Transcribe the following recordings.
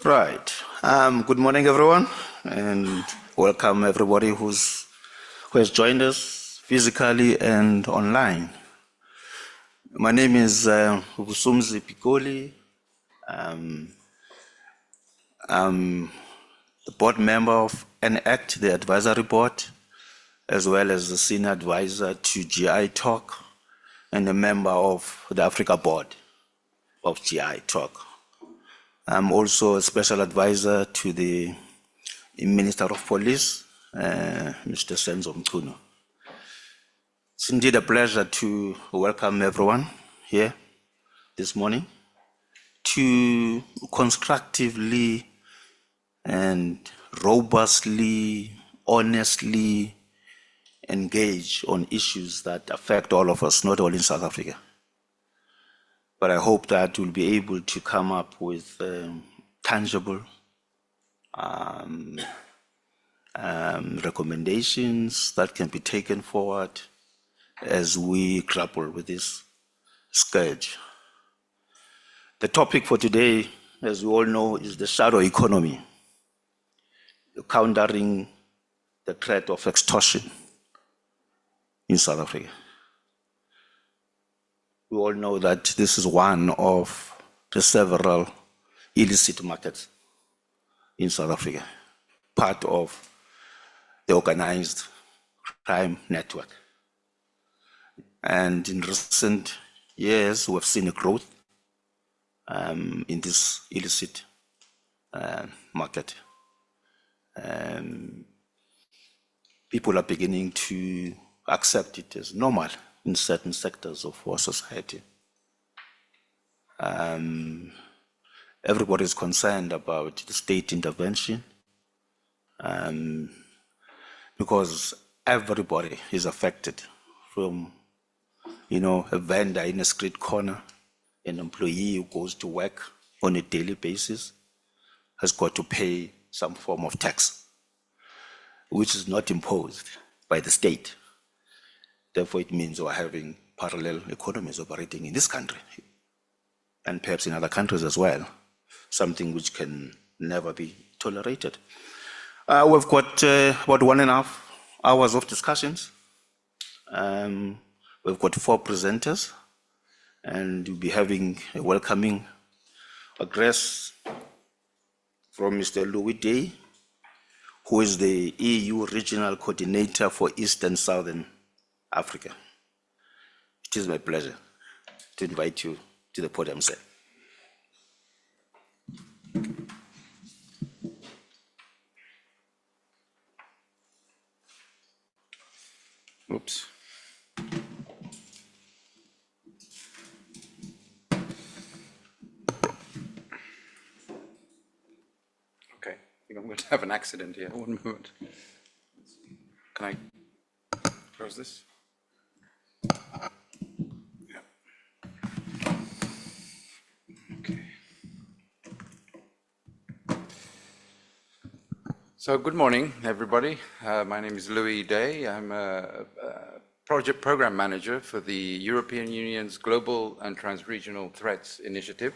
Right. Good morning, everyone, and welcome everybody who has joined us physically and online. My name is Vusi Pikoli. I'm the board member of ENACT, the advisory board, as well as the senior advisor to GI Talk, and a member of the Africa board of GI Talk. I'm also a special advisor to the Minister of Police, Mr. Senzo Mkuno. It's indeed a pleasure to welcome everyone here this morning to constructively and robustly, honestly engage on issues that affect all of us, not only in South Africa. But I hope that we'll be able to come up with tangible recommendations that can be taken forward as we grapple with this scourge. The topic for today, as we all know, is the shadow economy, countering the threat of extortion in South Africa. We all know that this is one of the several illicit markets in South Africa, part of the organized crime network. And in recent years, we have seen a growth in this illicit market. People are beginning to accept it as normal in certain sectors of our society. Everybody is concerned about the state intervention because everybody is affected, from a vendor in a street corner, an employee who goes to work on a daily basis has got to pay some form of tax, which is not imposed by the state. Therefore, it means we're having parallel economies operating in this country and perhaps in other countries as well, something which can never be tolerated. We've got about 1.5 hours of discussions. We've got 4 presenters, and we'll be having a welcoming address from Mr. Louis Day, who is the EU Regional Coordinator for East and Southern Africa. It is my pleasure to invite you to the podium, sir. Oops. Okay, I think I'm going to have an accident here. One moment. Can I close this? Yeah. Okay. So good morning, everybody. My name is Louis Day. I'm a project program manager for the European Union's Global and Transregional Threats Initiative,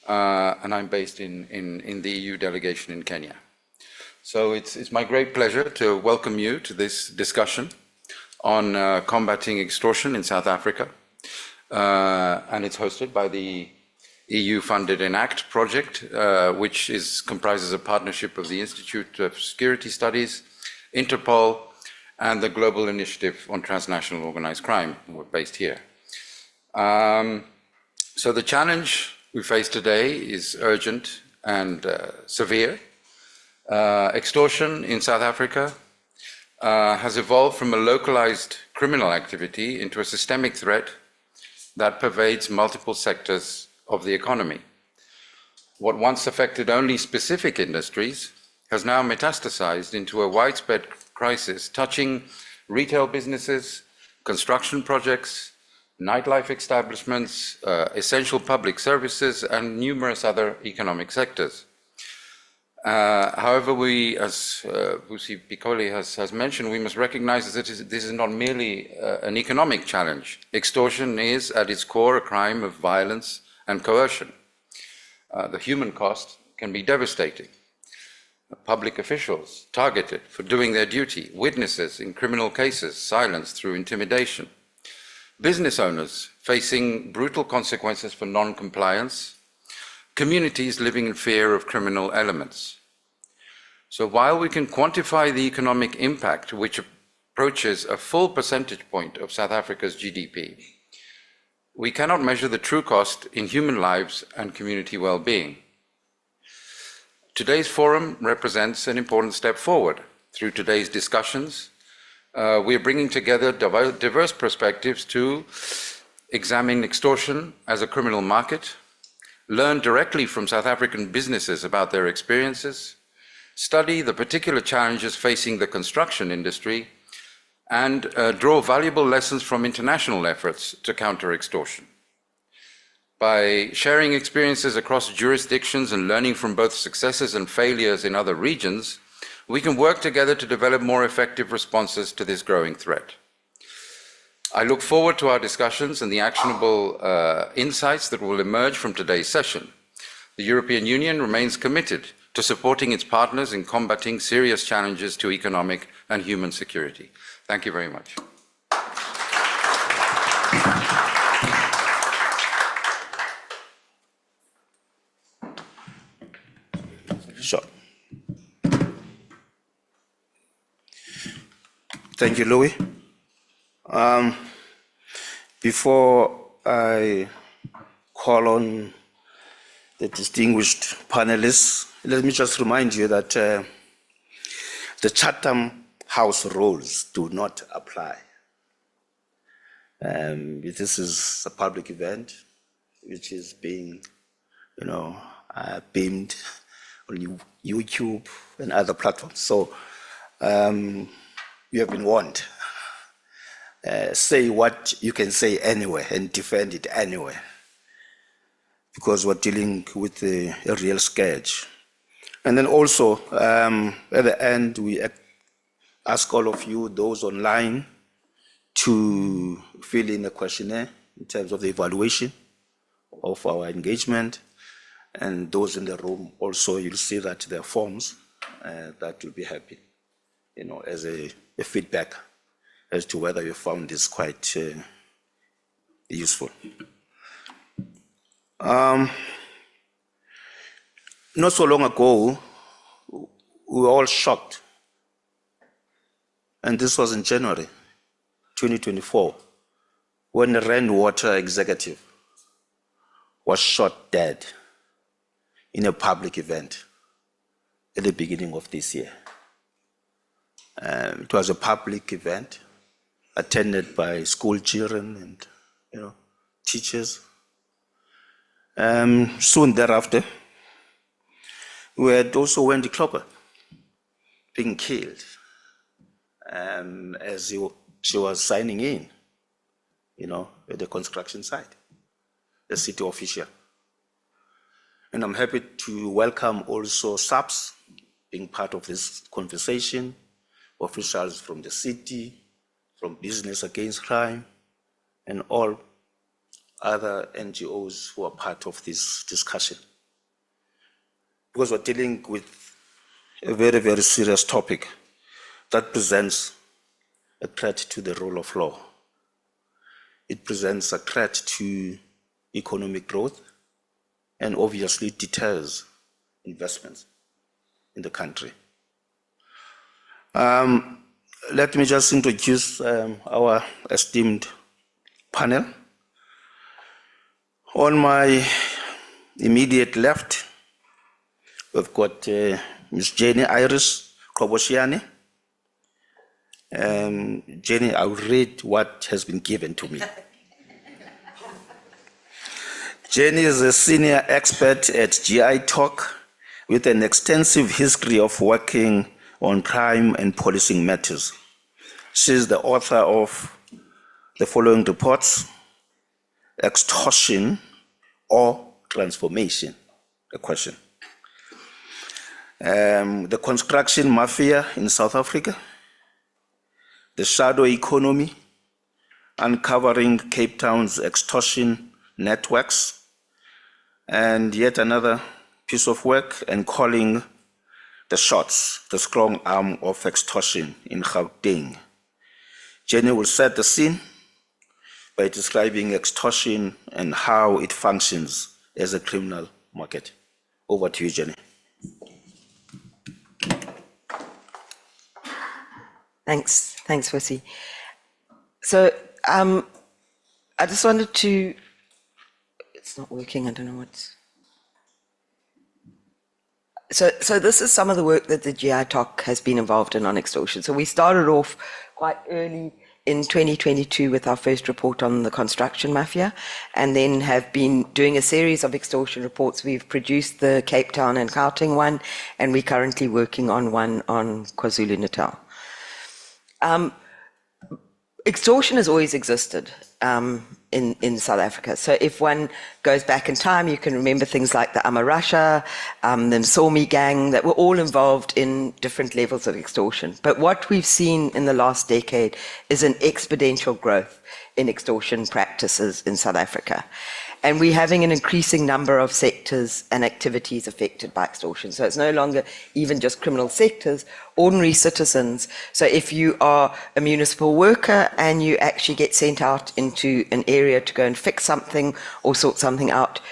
and I'm based in the EU delegation in Kenya. So it's my great pleasure to welcome you to this discussion on combating extortion in South Africa, and it's hosted by the EU-funded ENACT project, which comprises a partnership of the Institute of Security Studies, Interpol, and the Global Initiative on Transnational Organized Crime. We're based here. So the challenge we face today is urgent and severe. Extortion in South Africa has evolved from a localized criminal activity into a systemic threat that pervades multiple sectors of the economy. What once affected only specific industries has now metastasized into a widespread crisis touching retail businesses, construction projects, nightlife establishments, essential public services, and numerous other economic sectors. However, we, as Vusi Pikoli has mentioned, we must recognize that this is not merely an economic challenge. Extortion is, at its core, a crime of violence and coercion. The human cost can be devastating. Public officials targeted for doing their duty, witnesses in criminal cases silenced through intimidation, business owners facing brutal consequences for non-compliance, communities living in fear of criminal elements. So while we can quantify the economic impact, which approaches a full percentage point of South Africa's GDP, we cannot measure the true cost in human lives and community well-being. Today's forum represents an important step forward. Through today's discussions, we are bringing together diverse perspectives to examine extortion as a criminal market, learn directly from South African businesses about their experiences, study the particular challenges facing the construction industry, and draw valuable lessons from international efforts to counter extortion. By sharing experiences across jurisdictions and learning from both successes and failures in other regions, we can work together to develop more effective responses to this growing threat. I look forward to our discussions and the actionable insights that will emerge from today's session. The European Union remains committed to supporting its partners in combating serious challenges to economic and human security. Thank you very much. Sure. Thank you, Louis. Before I call on the distinguished panelists, let me just remind you that the Chatham House rules do not apply. This is a public event which is being, beamed on YouTube and other platforms. So you have been warned. Say what you can say anyway and defend it anyway, because we're dealing with a real scourge. And then also, at the end, we ask all of you, those online, to fill in a questionnaire in terms of the evaluation of our engagement. And those in the room also, you'll see that there are forms that will be happy, as a feedback as to whether you found this quite useful. Not so long ago, we were all shocked, and this was in January 2024, when the rainwater executive was shot dead in a public event at the beginning of this year. It was a public event attended by school children and teachers. Soon thereafter, we had also Wendy Klopper being killed as she was signing in, at the construction site, the city official. And I'm happy to welcome also SAPS being part of this conversation, officials from the city, from Business Against Crime, and all other NGOs who are part of this discussion. Because we're dealing with a very, very serious topic that presents a threat to the rule of law. It presents a threat to economic growth and obviously deters investments in the country. Let me just introduce our esteemed panel. On my immediate left, we've got Ms. Jenny Iris Koboshiani. Jenny, I'll read what has been given to me. Jenny is a senior expert at GI Talk with an extensive history of working on crime and policing matters. She is the author of the following reports: Extortion or Transformation, a question. The Construction Mafia in South Africa, The Shadow Economy, Uncovering Cape Town's Extortion Networks, and yet another piece of work and calling the shots, the strong arm of extortion in Gauteng. Jenny will set the scene by describing extortion and how it functions as a criminal market. Over to you, Jenny. Thanks, Vusi. So I just wanted to, it's not working, I don't know what's. So this is some of the work that the GI TOC has been involved in on extortion. So we started off quite early in 2022 with our first report on the construction mafia, and then have been doing a series of extortion reports. We've produced the Cape Town and Gauteng one, and we're currently working on one on KwaZulu-Natal. Extortion has always existed in South Africa. So if one goes back in time, you can remember things like the Amarasha, the Nsomi gang, that were all involved in different levels of extortion. But what we've seen in the last decade is an exponential growth in extortion practices in South Africa. And we're having an increasing number of sectors and activities affected by extortion. So it's no longer even just criminal sectors, ordinary citizens. So if you are a municipal worker and you actually get sent out into an area to go and fix something or sort something out,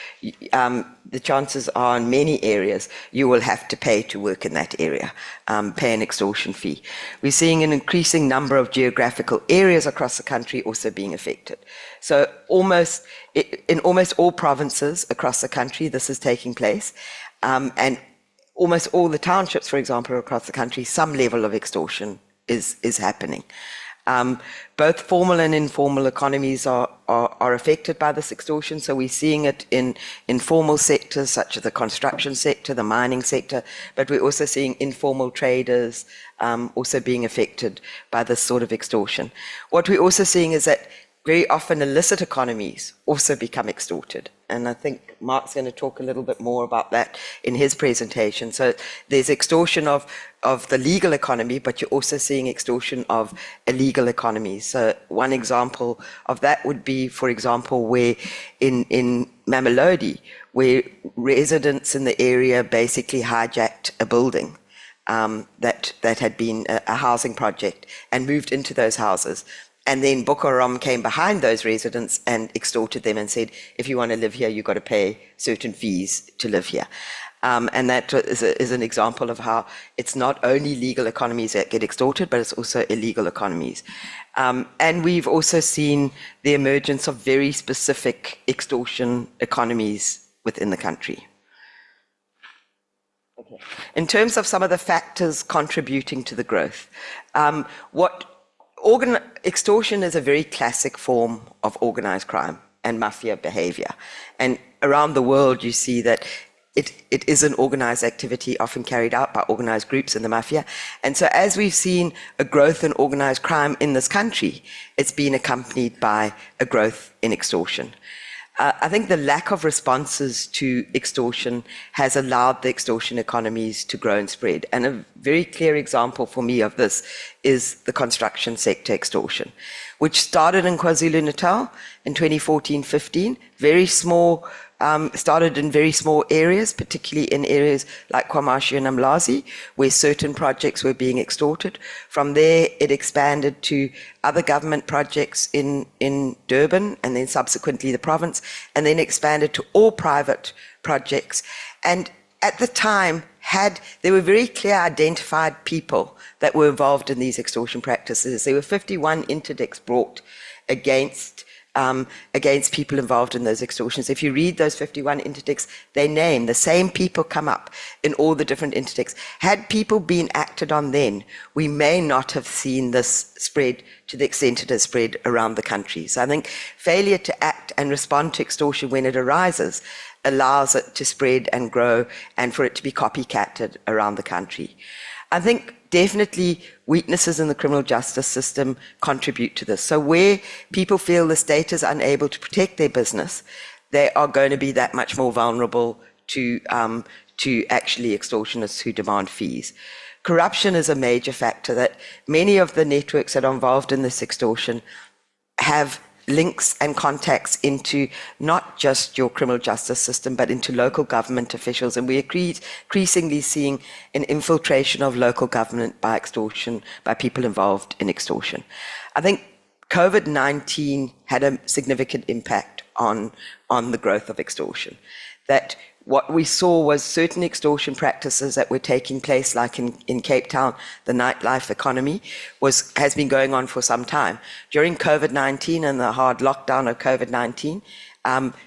the chances are in many areas you will have to pay to work in that area, pay an extortion fee. We're seeing an increasing number of geographical areas across the country also being affected. So in almost all provinces across the country this is taking place, and almost all the townships, for example, across the country, some level of extortion is happening. Both formal and informal economies are affected by this extortion. So we're seeing it in informal sectors such as the construction sector, the mining sector, but we're also seeing informal traders also being affected by this sort of extortion. What we're also seeing is that very often illicit economies also become extorted. And I think Mark's going to talk a little bit more about that in his presentation. So there's extortion of the legal economy, but you're also seeing extortion of illegal economies. So one example of that would be, for example, where in Mamelodi, where residents in the area basically hijacked a building that had been a housing project and moved into those houses. And then Boko Haram came behind those residents and extorted them and said, if you want to live here, you've got to pay certain fees to live here. And that is an example of how it's not only legal economies that get extorted, but it's also illegal economies. And we've also seen the emergence of very specific extortion economies within the country. Okay. In terms of some of the factors contributing to the growth, extortion is a very classic form of organized crime and mafia behavior. And around the world, you see that it is an organized activity often carried out by organized groups in the mafia. And so as we've seen a growth in organized crime in this country, it's been accompanied by a growth in extortion. I think the lack of responses to extortion has allowed the extortion economies to grow and spread. And a very clear example for me of this is the construction sector extortion, which started in KwaZulu-Natal in 2014-15, very small, started in very small areas, particularly in areas like KwaMashu and Umlazi, where certain projects were being extorted. From there, it expanded to other government projects in Durban, and then subsequently the province, and then expanded to all private projects. And at the time, there were very clear identified people that were involved in these extortion practices. There were 51 interdicts brought against people involved in those extortions. If you read those 51 interdicts, they name the same people come up in all the different interdicts. Had people been acted on then, we may not have seen this spread to the extent it has spread around the country. So I think failure to act and respond to extortion when it arises allows it to spread and grow and for it to be copycatted around the country. I think definitely weaknesses in the criminal justice system contribute to this. So where people feel the state is unable to protect their business, they are going to be that much more vulnerable to actually extortionists who demand fees. Corruption is a major factor, that many of the networks that are involved in this extortion have links and contacts into not just your criminal justice system, but into local government officials. And we're increasingly seeing an infiltration of local government by extortion, by people involved in extortion. I think COVID-19 had a significant impact on the growth of extortion. That what we saw was certain extortion practices that were taking place, like in Cape Town, the nightlife economy has been going on for some time. During COVID-19 and the hard lockdown of COVID-19,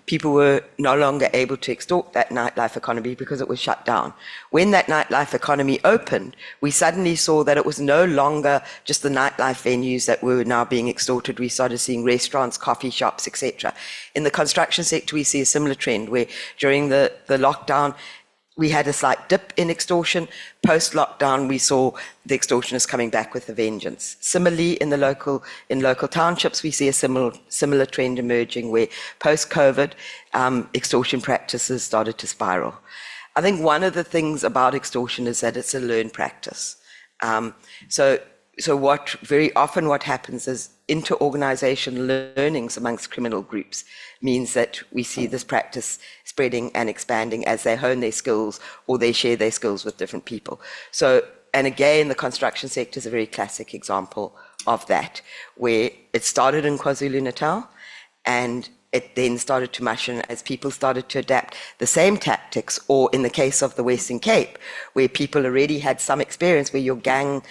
people were no longer able to extort that nightlife economy because it was shut down. When that nightlife economy opened, we suddenly saw that it was no longer just the nightlife venues that were now being extorted. We started seeing restaurants, coffee shops, etc. In the construction sector, we see a similar trend where during the lockdown, we had a slight dip in extortion. Post-lockdown, we saw the extortionists coming back with a vengeance. Similarly, in local townships, we see a similar trend emerging where post-COVID, extortion practices started to spiral. I think one of the things about extortion is that it's a learned practice. So very often what happens is inter-organization learnings amongst criminal groups means that we see this practice spreading and expanding as they hone their skills or they share their skills with different people. So, and again, the construction sector is a very classic example of that, where it started in KwaZulu-Natal and it then started to mushroom as people started to adapt the same tactics, or in the case of the Western Cape, where people already had some experience, where your gang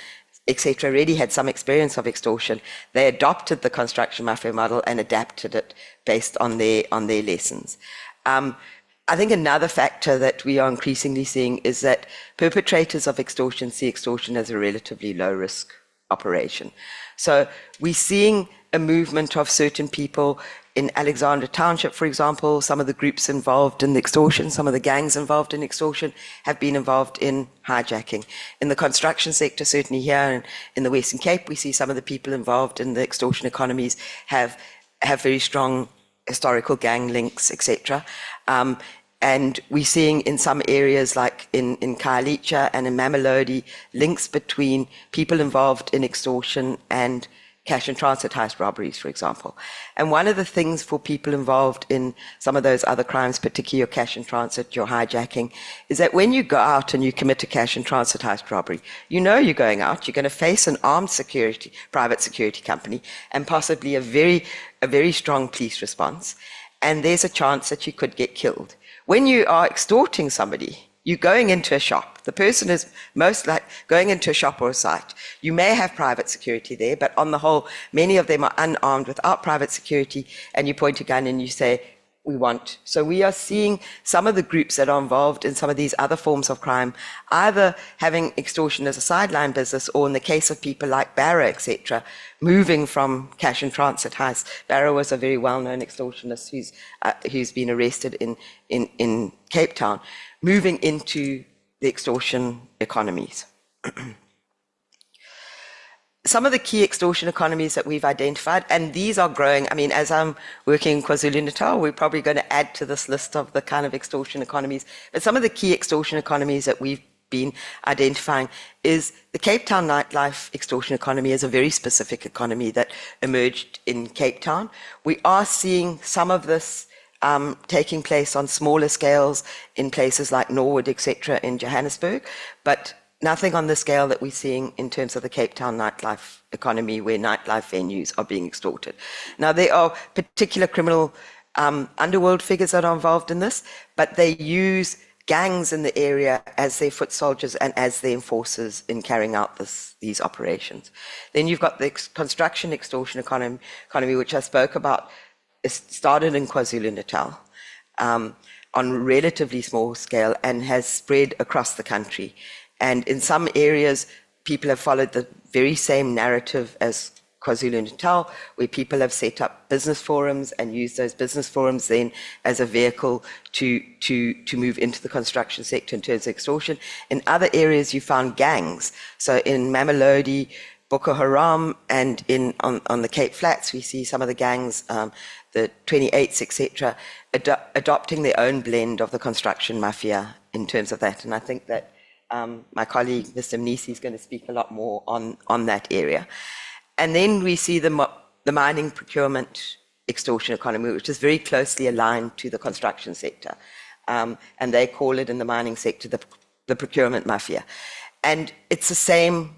etc., already had some experience of extortion. They adopted the construction mafia model and adapted it based on their lessons. I think another factor that we are increasingly seeing is that perpetrators of extortion see extortion as a relatively low-risk operation. So we're seeing a movement of certain people in Alexandra Township, for example. Some of the groups involved in the extortion, some of the gangs involved in extortion have been involved in hijacking. In the construction sector, certainly here in the Western Cape, we see some of the people involved in the extortion economies have very strong historical gang links, etc. And we're seeing in some areas like in Khayelitsha and in Mamelodi, links between people involved in extortion and cash and transit heist robberies, for example. And one of the things for people involved in some of those other crimes, particularly your cash and transit, your hijacking, is that when you go out and you commit a cash and transit heist robbery, you know you're going out, you're going to face an armed private security company, and possibly a very strong police response. And there's a chance that you could get killed. When you are extorting somebody, you're going into a shop. The person is most like going into a shop or a site. You may have private security there, but on the whole, many of them are unarmed without private security, and you point a gun and you say, we want. So we are seeing some of the groups that are involved in some of these other forms of crime, either having extortion as a sideline business, or in the case of people like Barra, etc., moving from cash and transit heists. Barra was a very well-known extortionist who's been arrested in Cape Town, moving into the extortion economies. Some of the key extortion economies that we've identified, and these are growing. I mean, as I'm working in KwaZulu-Natal, we're probably going to add to this list of the kind of extortion economies. But some of the key extortion economies that we've been identifying is the Cape Town nightlife extortion economy is a very specific economy that emerged in Cape Town. We are seeing some of this taking place on smaller scales in places like Norwood, etc., in Johannesburg, but nothing on the scale that we're seeing in terms of the Cape Town nightlife economy, where nightlife venues are being extorted. Now, there are particular criminal underworld figures that are involved in this, but they use gangs in the area as their foot soldiers and as their enforcers in carrying out these operations. Then you've got the construction extortion economy, which I spoke about. It started in KwaZulu-Natal on a relatively small scale and has spread across the country. And in some areas, people have followed the very same narrative as KwaZulu-Natal, where people have set up business forums and used those business forums then as a vehicle to move into the construction sector in terms of extortion. In other areas, you found gangs. So in Mamelodi, Boko Haram, and on the Cape Flats, we see some of the gangs, the 28s, etc., adopting their own blend of the construction mafia in terms of that. And I think that my colleague, Mr. Mnisi, is going to speak a lot more on that area. And then we see the mining procurement extortion economy, which is very closely aligned to the construction sector. And they call it in the mining sector the procurement mafia. And it's the same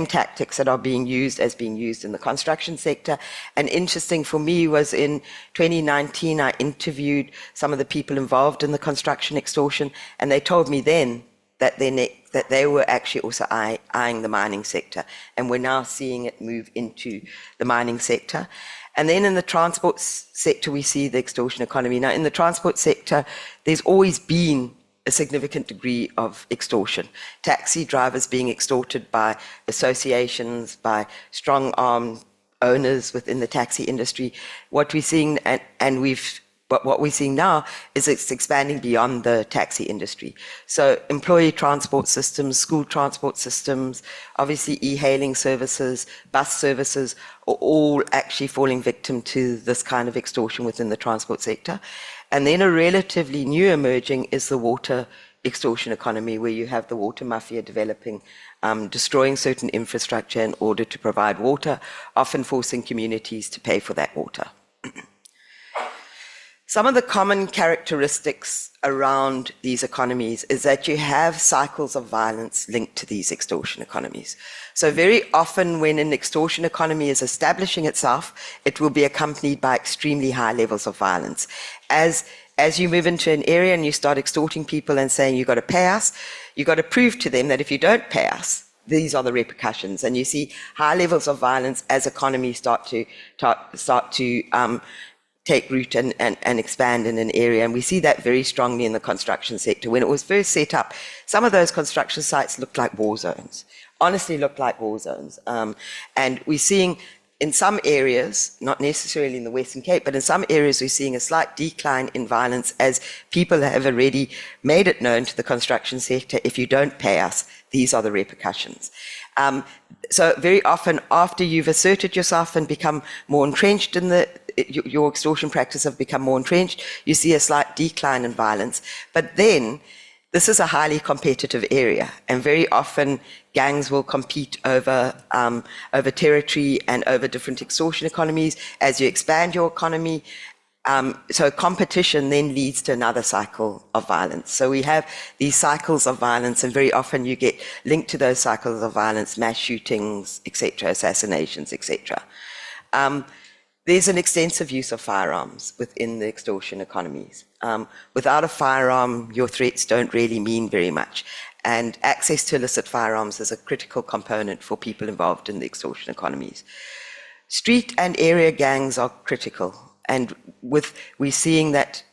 tactics that are being used in the construction sector. And interesting for me was in 2019, I interviewed some of the people involved in the construction extortion, and they told me then that they were actually also eyeing the mining sector, and we're now seeing it move into the mining sector. And then in the transport sector, we see the extortion economy. Now, in the transport sector, there's always been a significant degree of extortion. Taxi drivers being extorted by associations, by strong-armed owners within the taxi industry. What we're seeing, what we're seeing now is it's expanding beyond the taxi industry. So employee transport systems, school transport systems, obviously e-hailing services, bus services are all actually falling victim to this kind of extortion within the transport sector. And then a relatively new emerging is the water extortion economy, where you have the water mafia developing, destroying certain infrastructure in order to provide water, often forcing communities to pay for that water. Some of the common characteristics around these economies is that you have cycles of violence linked to these extortion economies. So very often when an extortion economy is establishing itself, it will be accompanied by extremely high levels of violence. As you move into an area and you start extorting people and saying, you've got to pay us, you've got to prove to them that if you don't pay us, these are the repercussions. And you see high levels of violence as economies start to take root and expand in an area. And we see that very strongly in the construction sector. When it was first set up, some of those construction sites looked like war zones, honestly looked like war zones. And we're seeing in some areas, not necessarily in the Western Cape, but in some areas we're seeing a slight decline in violence as people have already made it known to the construction sector, if you don't pay us, these are the repercussions. So very often after you've asserted yourself and become more entrenched in your extortion practice have become more entrenched, you see a slight decline in violence. But then this is a highly competitive area, and very often gangs will compete over territory and over different extortion economies as you expand your economy. So competition then leads to another cycle of violence. So we have these cycles of violence, and very often you get linked to those cycles of violence, mass shootings, etc., assassinations, etc. There's an extensive use of firearms within the extortion economies. Without a firearm, your threats don't really mean very much. And access to illicit firearms is a critical component for people involved in the extortion economies. Street and area gangs are critical. And we're seeing that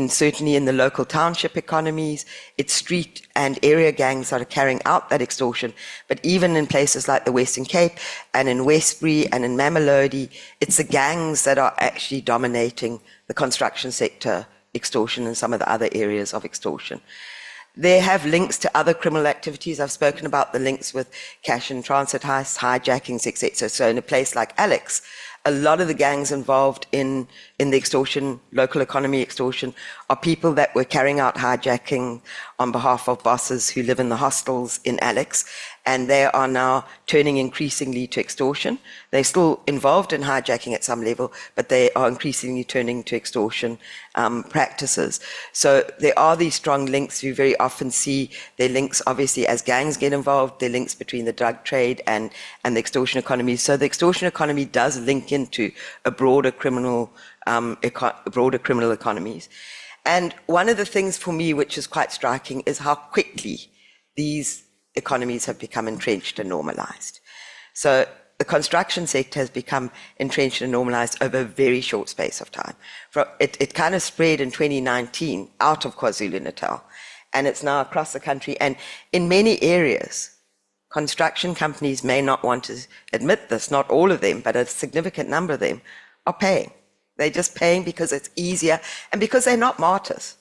certainly in the local township economies, it's street and area gangs that are carrying out that extortion. But even in places like the Western Cape and in Westbury and in Mamelodi, it's the gangs that are actually dominating the construction sector extortion and some of the other areas of extortion. They have links to other criminal activities. I've spoken about the links with cash and transit heists, hijackings, etc. So in a place like Alex, a lot of the gangs involved in the extortion, local economy extortion, are people that were carrying out hijacking on behalf of bosses who live in the hostels in Alex, and they are now turning increasingly to extortion. They're still involved in hijacking at some level, but they are increasingly turning to extortion practices. So there are these strong links. You very often see their links, obviously, as gangs get involved, their links between the drug trade and the extortion economy. So the extortion economy does link into a broader criminal economies. And one of the things for me which is quite striking is how quickly these economies have become entrenched and normalized. So the construction sector has become entrenched and normalized over a very short space of time. It kind of spread in 2019 out of KwaZulu-Natal, and it's now across the country. And in many areas, construction companies may not want to admit this, not all of them, but a significant number of them are paying. They're just paying because it's easier and because they're not martyrs.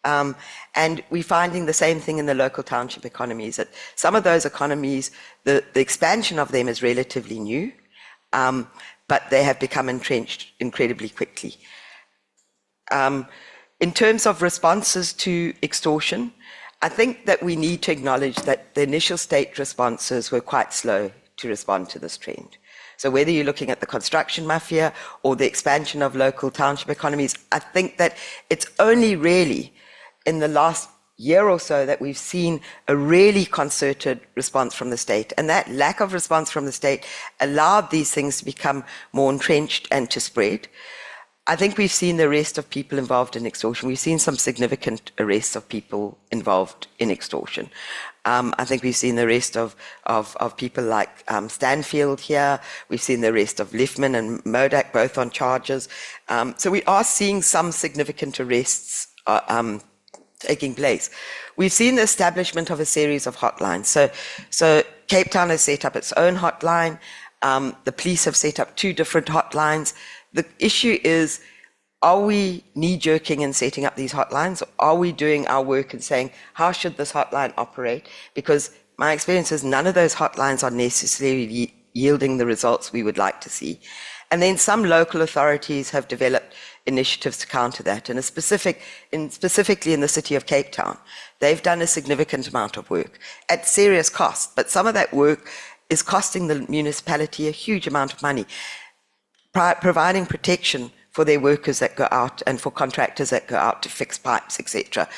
And we're finding the same thing in the local township economies, that some of those economies, the expansion of them is relatively new, but they have become entrenched incredibly quickly. In terms of responses to extortion, I think that we need to acknowledge that the initial state responses were quite slow to respond to this trend. So whether you're looking at the construction mafia or the expansion of local township economies, I think that it's only really in the last year or so that we've seen a really concerted response from the state. And that lack of response from the state allowed these things to become more entrenched and to spread. I think we've seen the arrest of people involved in extortion. We've seen some significant arrests of people involved in extortion. I think we've seen the arrest of people like Stanfield here. We've seen the arrest of Liffman and Modak, both on charges. So we are seeing some significant arrests taking place. We've seen the establishment of a series of hotlines. So Cape Town has set up its own hotline. The police have set up 2 different hotlines. The issue is, are we knee-jerking in setting up these hotlines? Or are we doing our work and saying, how should this hotline operate? Because my experience is none of those hotlines are necessarily yielding the results we would like to see. And then some local authorities have developed initiatives to counter that. And specifically in the city of Cape Town, they've done a significant amount of work at serious cost. But some of that work is costing the municipality a huge amount of money, providing protection for their workers that go out and for contractors that go out to fix pipes, etc.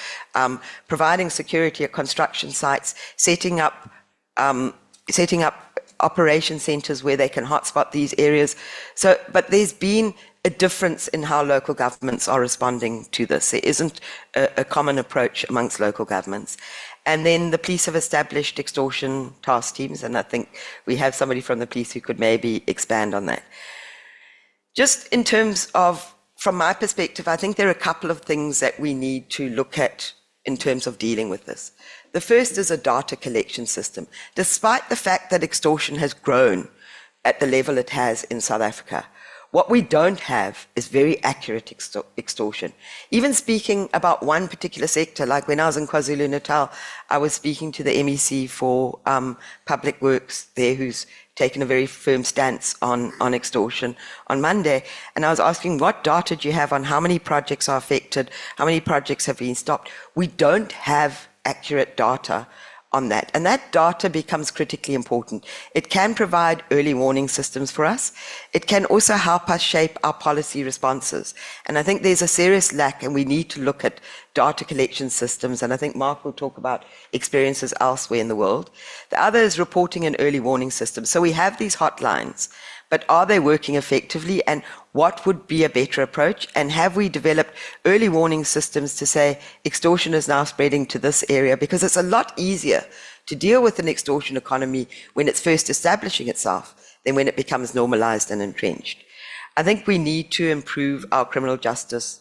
Providing security at construction sites, setting up operation centres where they can hotspot these areas. But there's been a difference in how local governments are responding to this. There isn't a common approach amongst local governments. And then the police have established extortion task teams, and I think we have somebody from the police who could maybe expand on that. Just in terms of, from my perspective, I think there are a couple of things that we need to look at in terms of dealing with this. The first is a data collection system. Despite the fact that extortion has grown at the level it has in South Africa, what we don't have is very accurate extortion. Even speaking about one particular sector, like when I was in KwaZulu-Natal, I was speaking to the MEC for Public Works there, who's taken a very firm stance on extortion on Monday. And I was asking, what data do you have on how many projects are affected? How many projects have been stopped? We don't have accurate data on that. And that data becomes critically important. It can provide early warning systems for us. It can also help us shape our policy responses. And I think there's a serious lack, and we need to look at data collection systems. And I think Mark will talk about experiences elsewhere in the world. The other is reporting and early warning systems. So we have these hotlines, but are they working effectively? And what would be a better approach? And have we developed early warning systems to say extortion is now spreading to this area? Because it's a lot easier to deal with an extortion economy when it's first establishing itself than when it becomes normalized and entrenched. I think we need to improve our criminal justice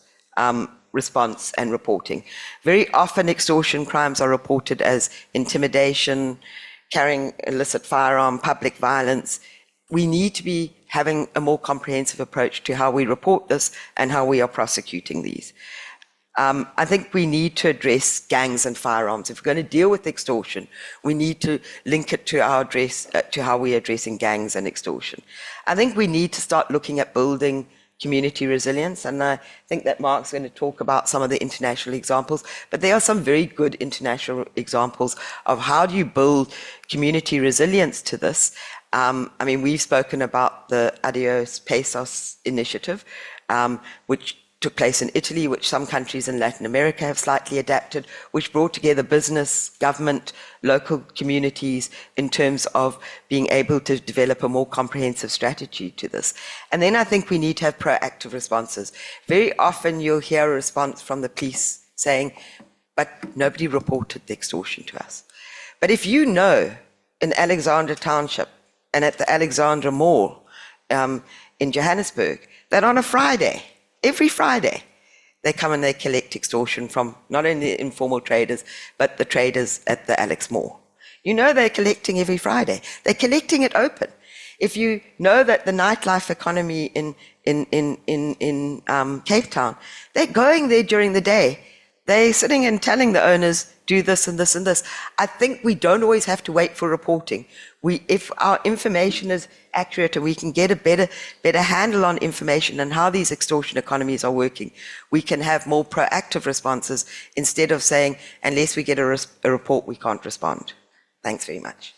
response and reporting. Very often extortion crimes are reported as intimidation, carrying illicit firearm, public violence. We need to be having a more comprehensive approach to how we report this and how we are prosecuting these. I think we need to address gangs and firearms. If we're going to deal with extortion, we need to link it to how we're addressing gangs and extortion. I think we need to start looking at building community resilience, and I think that Mark's going to talk about some of the international examples, but there are some very good international examples of how do you build community resilience to this. I mean, we've spoken about the Adios Pesos initiative, which took place in Italy, which some countries in Latin America have slightly adapted, which brought together business, government, local communities in terms of being able to develop a more comprehensive strategy to this. And then I think we need to have proactive responses. Very often you'll hear a response from the police saying, but nobody reported the extortion to us. But if you know in Alexandra Township and at the Alexandra Mall in Johannesburg, that on a Friday, every Friday, they come and they collect extortion from not only the informal traders, but the traders at the Alex Mall. You know they're collecting every Friday. They're collecting it open. If you know that the nightlife economy in Cape Town, they're going there during the day. They're sitting and telling the owners, do this and this and this. I think we don't always have to wait for reporting. If our information is accurate and we can get a better handle on information and how these extortion economies are working, we can have more proactive responses instead of saying, unless we get a report, we can't respond. Thanks very much.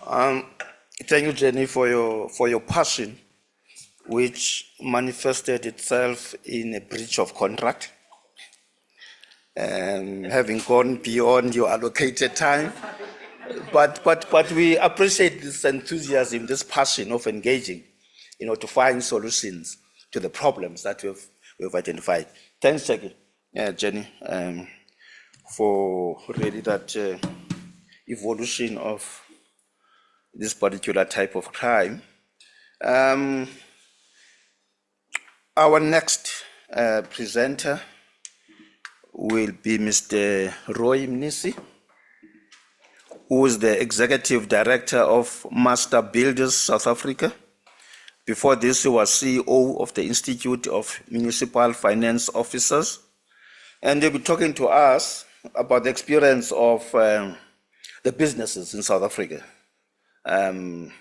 Thank you, Jenny, for your passion, which manifested itself in a breach of contract, having gone beyond your allocated time. But we appreciate this enthusiasm, this passion of engaging, to find solutions to the problems that we've identified. Thanks, Jenny, for really that evolution of this particular type of crime. Our next presenter will be Mr. Roy Mnisi, who is the Executive Director of Master Builders South Africa. Before this, he was CEO of the Institute of Municipal Finance Officers. And he'll be talking to us about the experience of the businesses in South Africa, and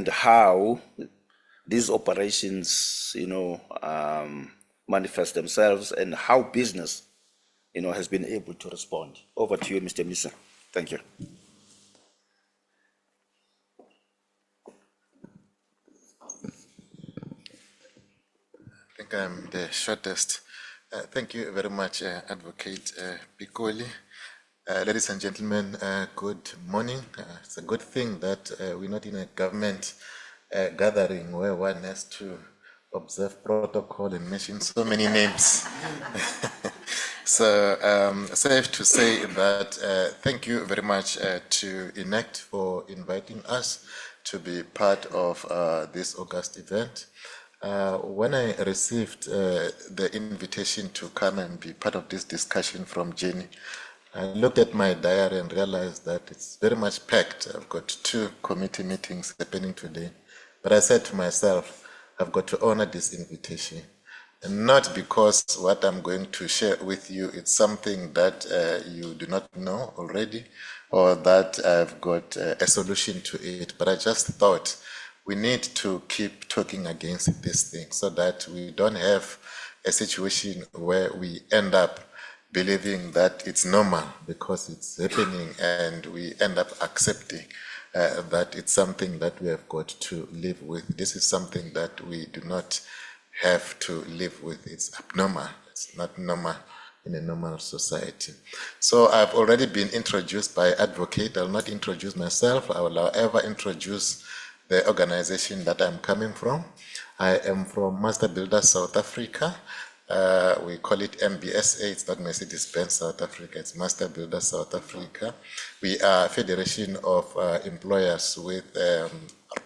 how these operations, manifest themselves, and how business, has been able to respond. Over to you, Mr. Mnisi. Thank you. I think I'm the shortest. Thank you very much, Advocate Pikoli. Ladies and gentlemen, good morning. It's a good thing that we're not in a government gathering where one has to observe protocol and mention so many names. So safe to say that thank you very much to ENACT for inviting us to be part of this August event. When I received the invitation to come and be part of this discussion from Jenny, I looked at my diary and realized that it's very much packed. I've got 2 committee meetings happening today. But I said to myself, I've got to honor this invitation. And not because what I'm going to share with you is something that you do not know already, or that I've got a solution to it, but I just thought we need to keep talking against this thing so that we don't have a situation where we end up believing that it's normal because it's happening, and we end up accepting that it's something that we have got to live with. This is something that we do not have to live with. It's abnormal. It's not normal in a normal society. So I've already been introduced by Advocate. I'll not introduce myself. I will, however, introduce the organization that I'm coming from. I am from Master Builders South Africa. We call it MBSA. It's not Mercedes-Benz South Africa. It's Master Builders South Africa. We are a federation of employers with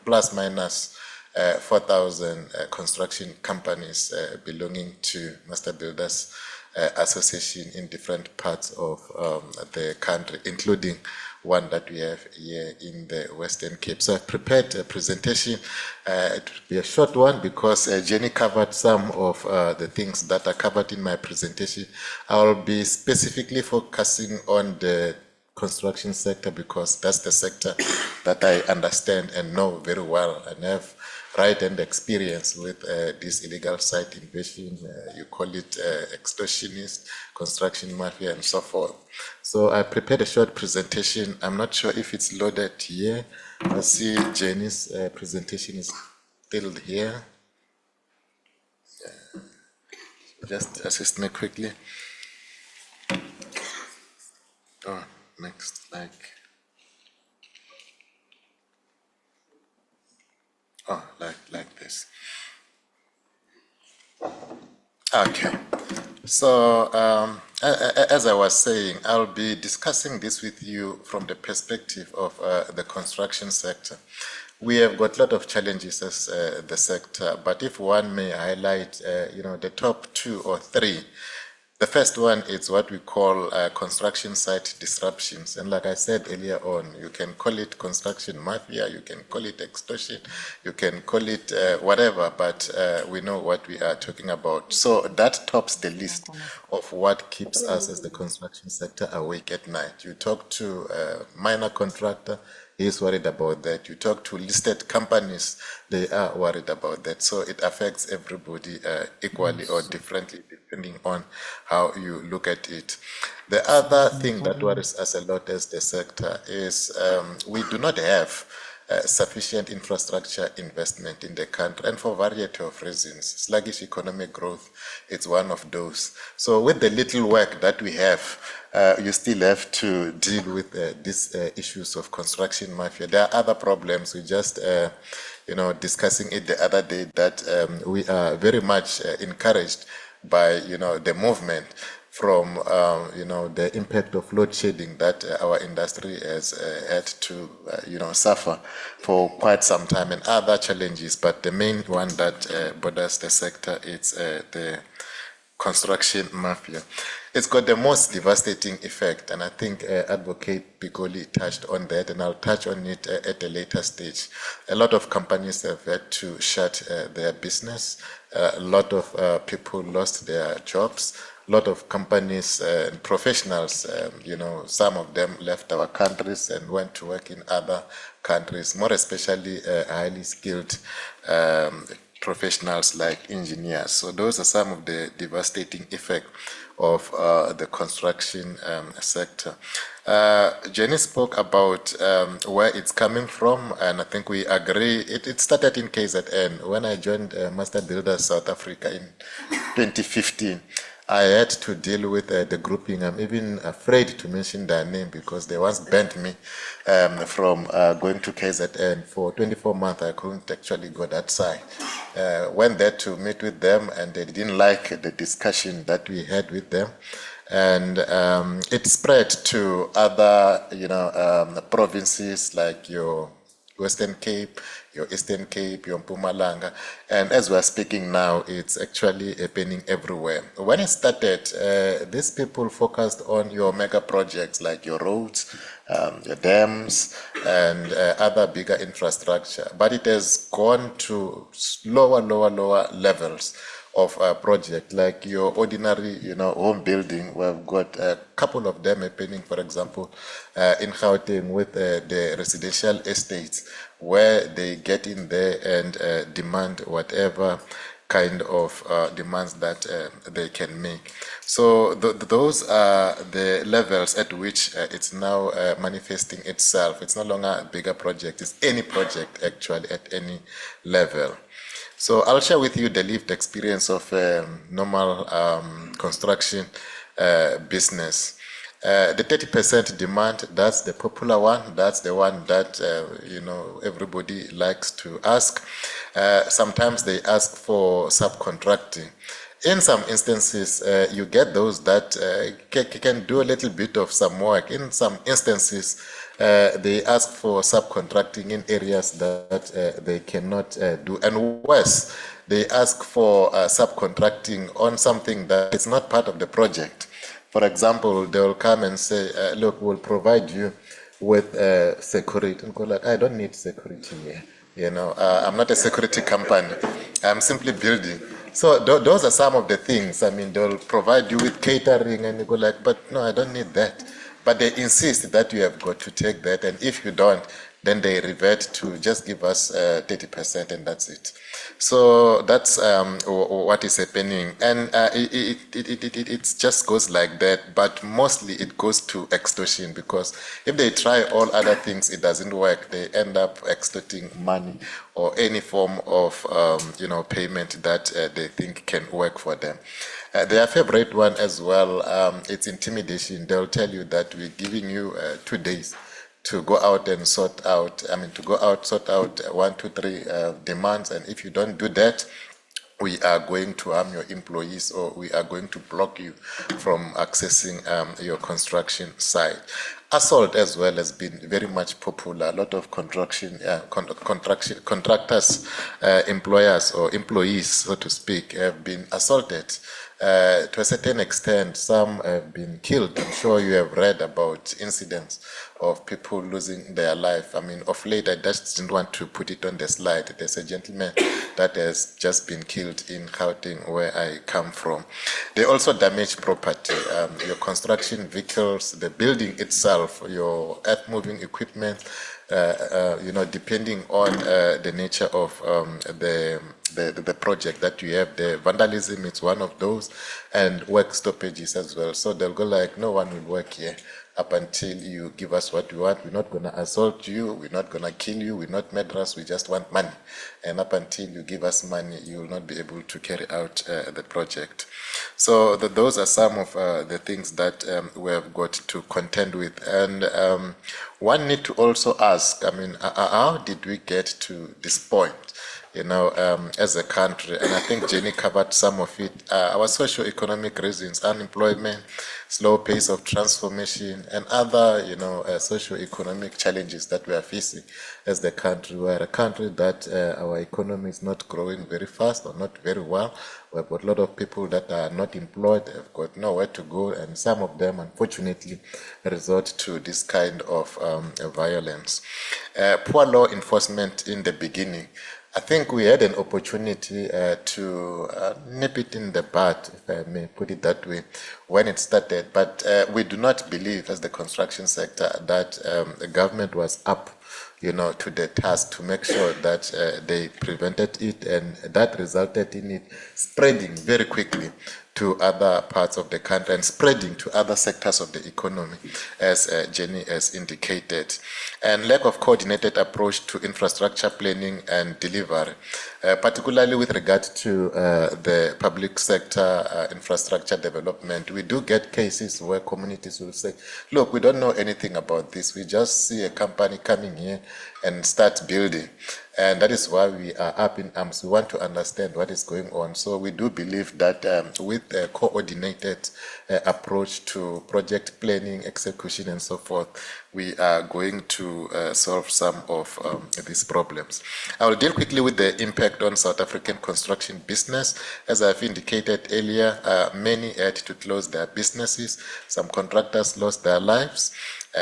plus minus 4,000 construction companies belonging to Master Builders Association in different parts of the country, including one that we have here in the Western Cape. So I've prepared a presentation. It will be a short one because Jenny covered some of the things that are covered in my presentation. I'll be specifically focusing on the construction sector because that's the sector that I understand and know very well and have right-hand experience with this illegal site invasion. You call it extortionist, construction mafia, and so forth. So I prepared a short presentation. I'm not sure if it's loaded here. I see Jenny's presentation is still here. Just assist me quickly. Oh, next, like this. Okay. So as I was saying, I'll be discussing this with you from the perspective of the construction sector. We have got a lot of challenges as the sector, but if one may highlight, the top 2 or 3. The first one is what we call construction site disruptions. And like I said earlier on, you can call it construction mafia, you can call it extortion, you can call it whatever, but we know what we are talking about. So that tops the list of what keeps us as the construction sector awake at night. You talk to a minor contractor, is worried about that. You talk to listed companies, they are worried about that. So it affects everybody equally or differently depending on how you look at it. The other thing that worries us a lot as the sector is we do not have sufficient infrastructure investment in the country, and for a variety of reasons. Sluggish economic growth, it's one of those. So with the little work that we have, you still have to deal with these issues of construction mafia. There are other problems. We just, discussing it the other day that we are very much encouraged by, the movement from, the impact of load shedding that our industry has had to, suffer for quite some time, and other challenges. But the main one that borders the sector is the construction mafia. It's got the most devastating effect, and I think Advocate Pikoli touched on that, and I'll touch on it at a later stage. A lot of companies have had to shut their business. A lot of people lost their jobs. A lot of companies and professionals, some of them left our countries and went to work in other countries, more especially highly skilled professionals like engineers. So those are some of the devastating effects of the construction sector. Jenny spoke about where it's coming from, and I think we agree. It started in KZN. When I joined Master Builders South Africa in 2015, I had to deal with the grouping. I'm even afraid to mention their name because they once banned me from going to KZN for 24 months. I couldn't actually go that side. Went there to meet with them, and they didn't like the discussion that we had with them. And it spread to other, provinces like your Western Cape, your Eastern Cape, your Mpumalanga, and as we're speaking now, it's actually happening everywhere. When it started, these people focused on your mega projects like your roads, your dams, and other bigger infrastructure, but it has gone to lower levels of a project like your ordinary, home building. We've got a couple of them happening, for example, in Gauteng with the residential estates, where they get in there and demand whatever kind of demands that they can make. So those are the levels at which it's now manifesting itself. It's no longer a bigger project, it's any project actually at any level. So I'll share with you the lived experience of normal construction business. The 30% demand, that's the popular one. That's the one that, everybody likes to ask. Sometimes they ask for subcontracting. In some instances, you get those that can do a little bit of some work. In some instances, they ask for subcontracting in areas that they cannot do. And worse, they ask for subcontracting on something that is not part of the project. For example, they will come and say, look, we'll provide you with security. And go like, I don't need security here. I'm not a security company. I'm simply building. So those are some of the things. I mean, they'll provide you with catering, and you go like, but no, I don't need that. But they insist that you have got to take that, and if you don't, then they revert to just give us 30%, and that's it. So that's what is happening, and it just goes like that. But mostly it goes to extortion, because if they try all other things, it doesn't work. They end up extorting money or any form of payment that they think can work for them. Their favorite one as well, it's intimidation. They'll tell you that we're giving you 2 days to go out and sort out, sort out 1, 2, 3 demands. And if you don't do that, we are going to harm your employees, or we are going to block you from accessing your construction site. Assault as well has been very much popular. A lot of contractors, employers or employees, so to speak, have been assaulted To a certain extent, some have been killed. I'm sure you have read about incidents of people losing their life. I mean, of late, I just didn't want to put it on the slide. There's a gentleman that has just been killed in Gauteng, where I come from. They also damage property, your construction vehicles, the building itself, your earth-moving equipment, depending on the nature of the project that you have. The vandalism is one of those, and work stoppages as well. So they'll go like, no one will work here up until you give us what we want. We're not going to assault you. We're not going to kill you. We're not murderers. We just want money. And up until you give us money, you will not be able to carry out the project. So those are some of the things that we have got to contend with. And one need to also ask, I mean, how did we get to this point? As a country, and I think Jenny covered some of it. Our socio-economic reasons, unemployment, slow pace of transformation, and other, socio-economic challenges that we are facing as the country. We are a country that our economy is not growing very fast or not very well. We've got a lot of people that are not employed, have got nowhere to go, and some of them, unfortunately, resort to this kind of violence. Poor law enforcement in the beginning. I think we had an opportunity to nip it in the bud, if I may put it that way, when it started. But we do not believe, as the construction sector, that the government was up, to the task to make sure that they prevented it, and that resulted in it spreading very quickly to other parts of the country and spreading to other sectors of the economy, as Jenny has indicated. And lack of coordinated approach to infrastructure planning and delivery, particularly with regard to the public sector infrastructure development. We do get cases where communities will say, look, we don't know anything about this. We just see a company coming here and start building. And that is why we are up in arms. We want to understand what is going on. So we do believe that with a coordinated approach to project planning, execution, and so forth, we are going to solve some of these problems. I will deal quickly with the impact on South African construction business. As I've indicated earlier, many had to close their businesses. Some contractors lost their lives,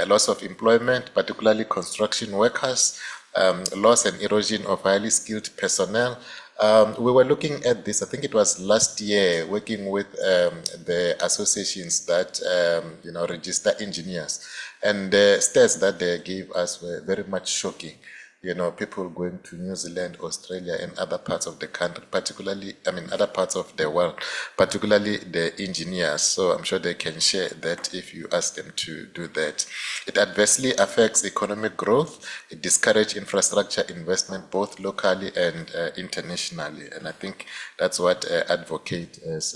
loss of employment, particularly construction workers, loss and erosion of highly skilled personnel. We were looking at this, I think it was last year, working with the associations that register engineers, and the stats that they gave us were very much shocking. People going to New Zealand, Australia, and other parts of the country, other parts of the world, particularly the engineers. So I'm sure they can share that if you ask them to do that. It adversely affects economic growth. It discourages infrastructure investment, both locally and internationally. And I think that's what Advocate has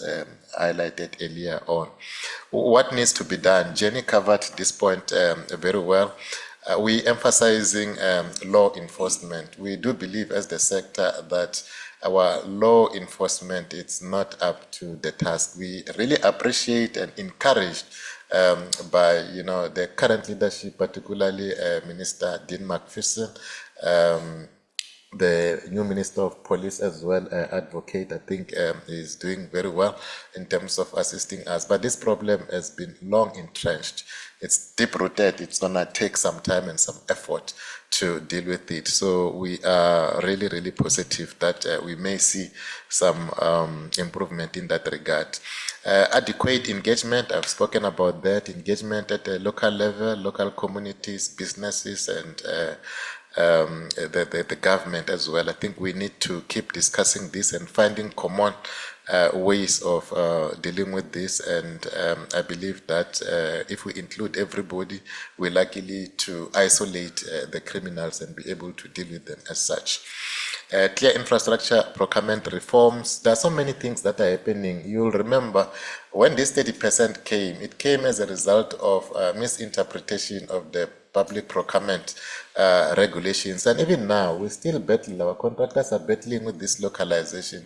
highlighted earlier on. What needs to be done? Jenny covered this point very well. We emphasizing law enforcement. We do believe as the sector that our law enforcement is not up to the task. We really appreciate and encouraged by the current leadership, particularly Minister Dean McPherson, the new Minister of Police as well, Advocate, I think is doing very well in terms of assisting us. But this problem has been long entrenched. It's deep-rooted. It's going to take some time and some effort to deal with it. So we are really, really positive that we may see some improvement in that regard. Adequate engagement, I've spoken about that, engagement at the local level, local communities, businesses, and the government as well. I think we need to keep discussing this and finding common ways of dealing with this, and I believe that if we include everybody, we're likely to isolate the criminals and be able to deal with them as such. Clear infrastructure procurement reforms. There are so many things that are happening. You'll remember when this 30% came, it came as a result of misinterpretation of the public procurement regulations. And even now, we still battle, our contractors are battling with this localization.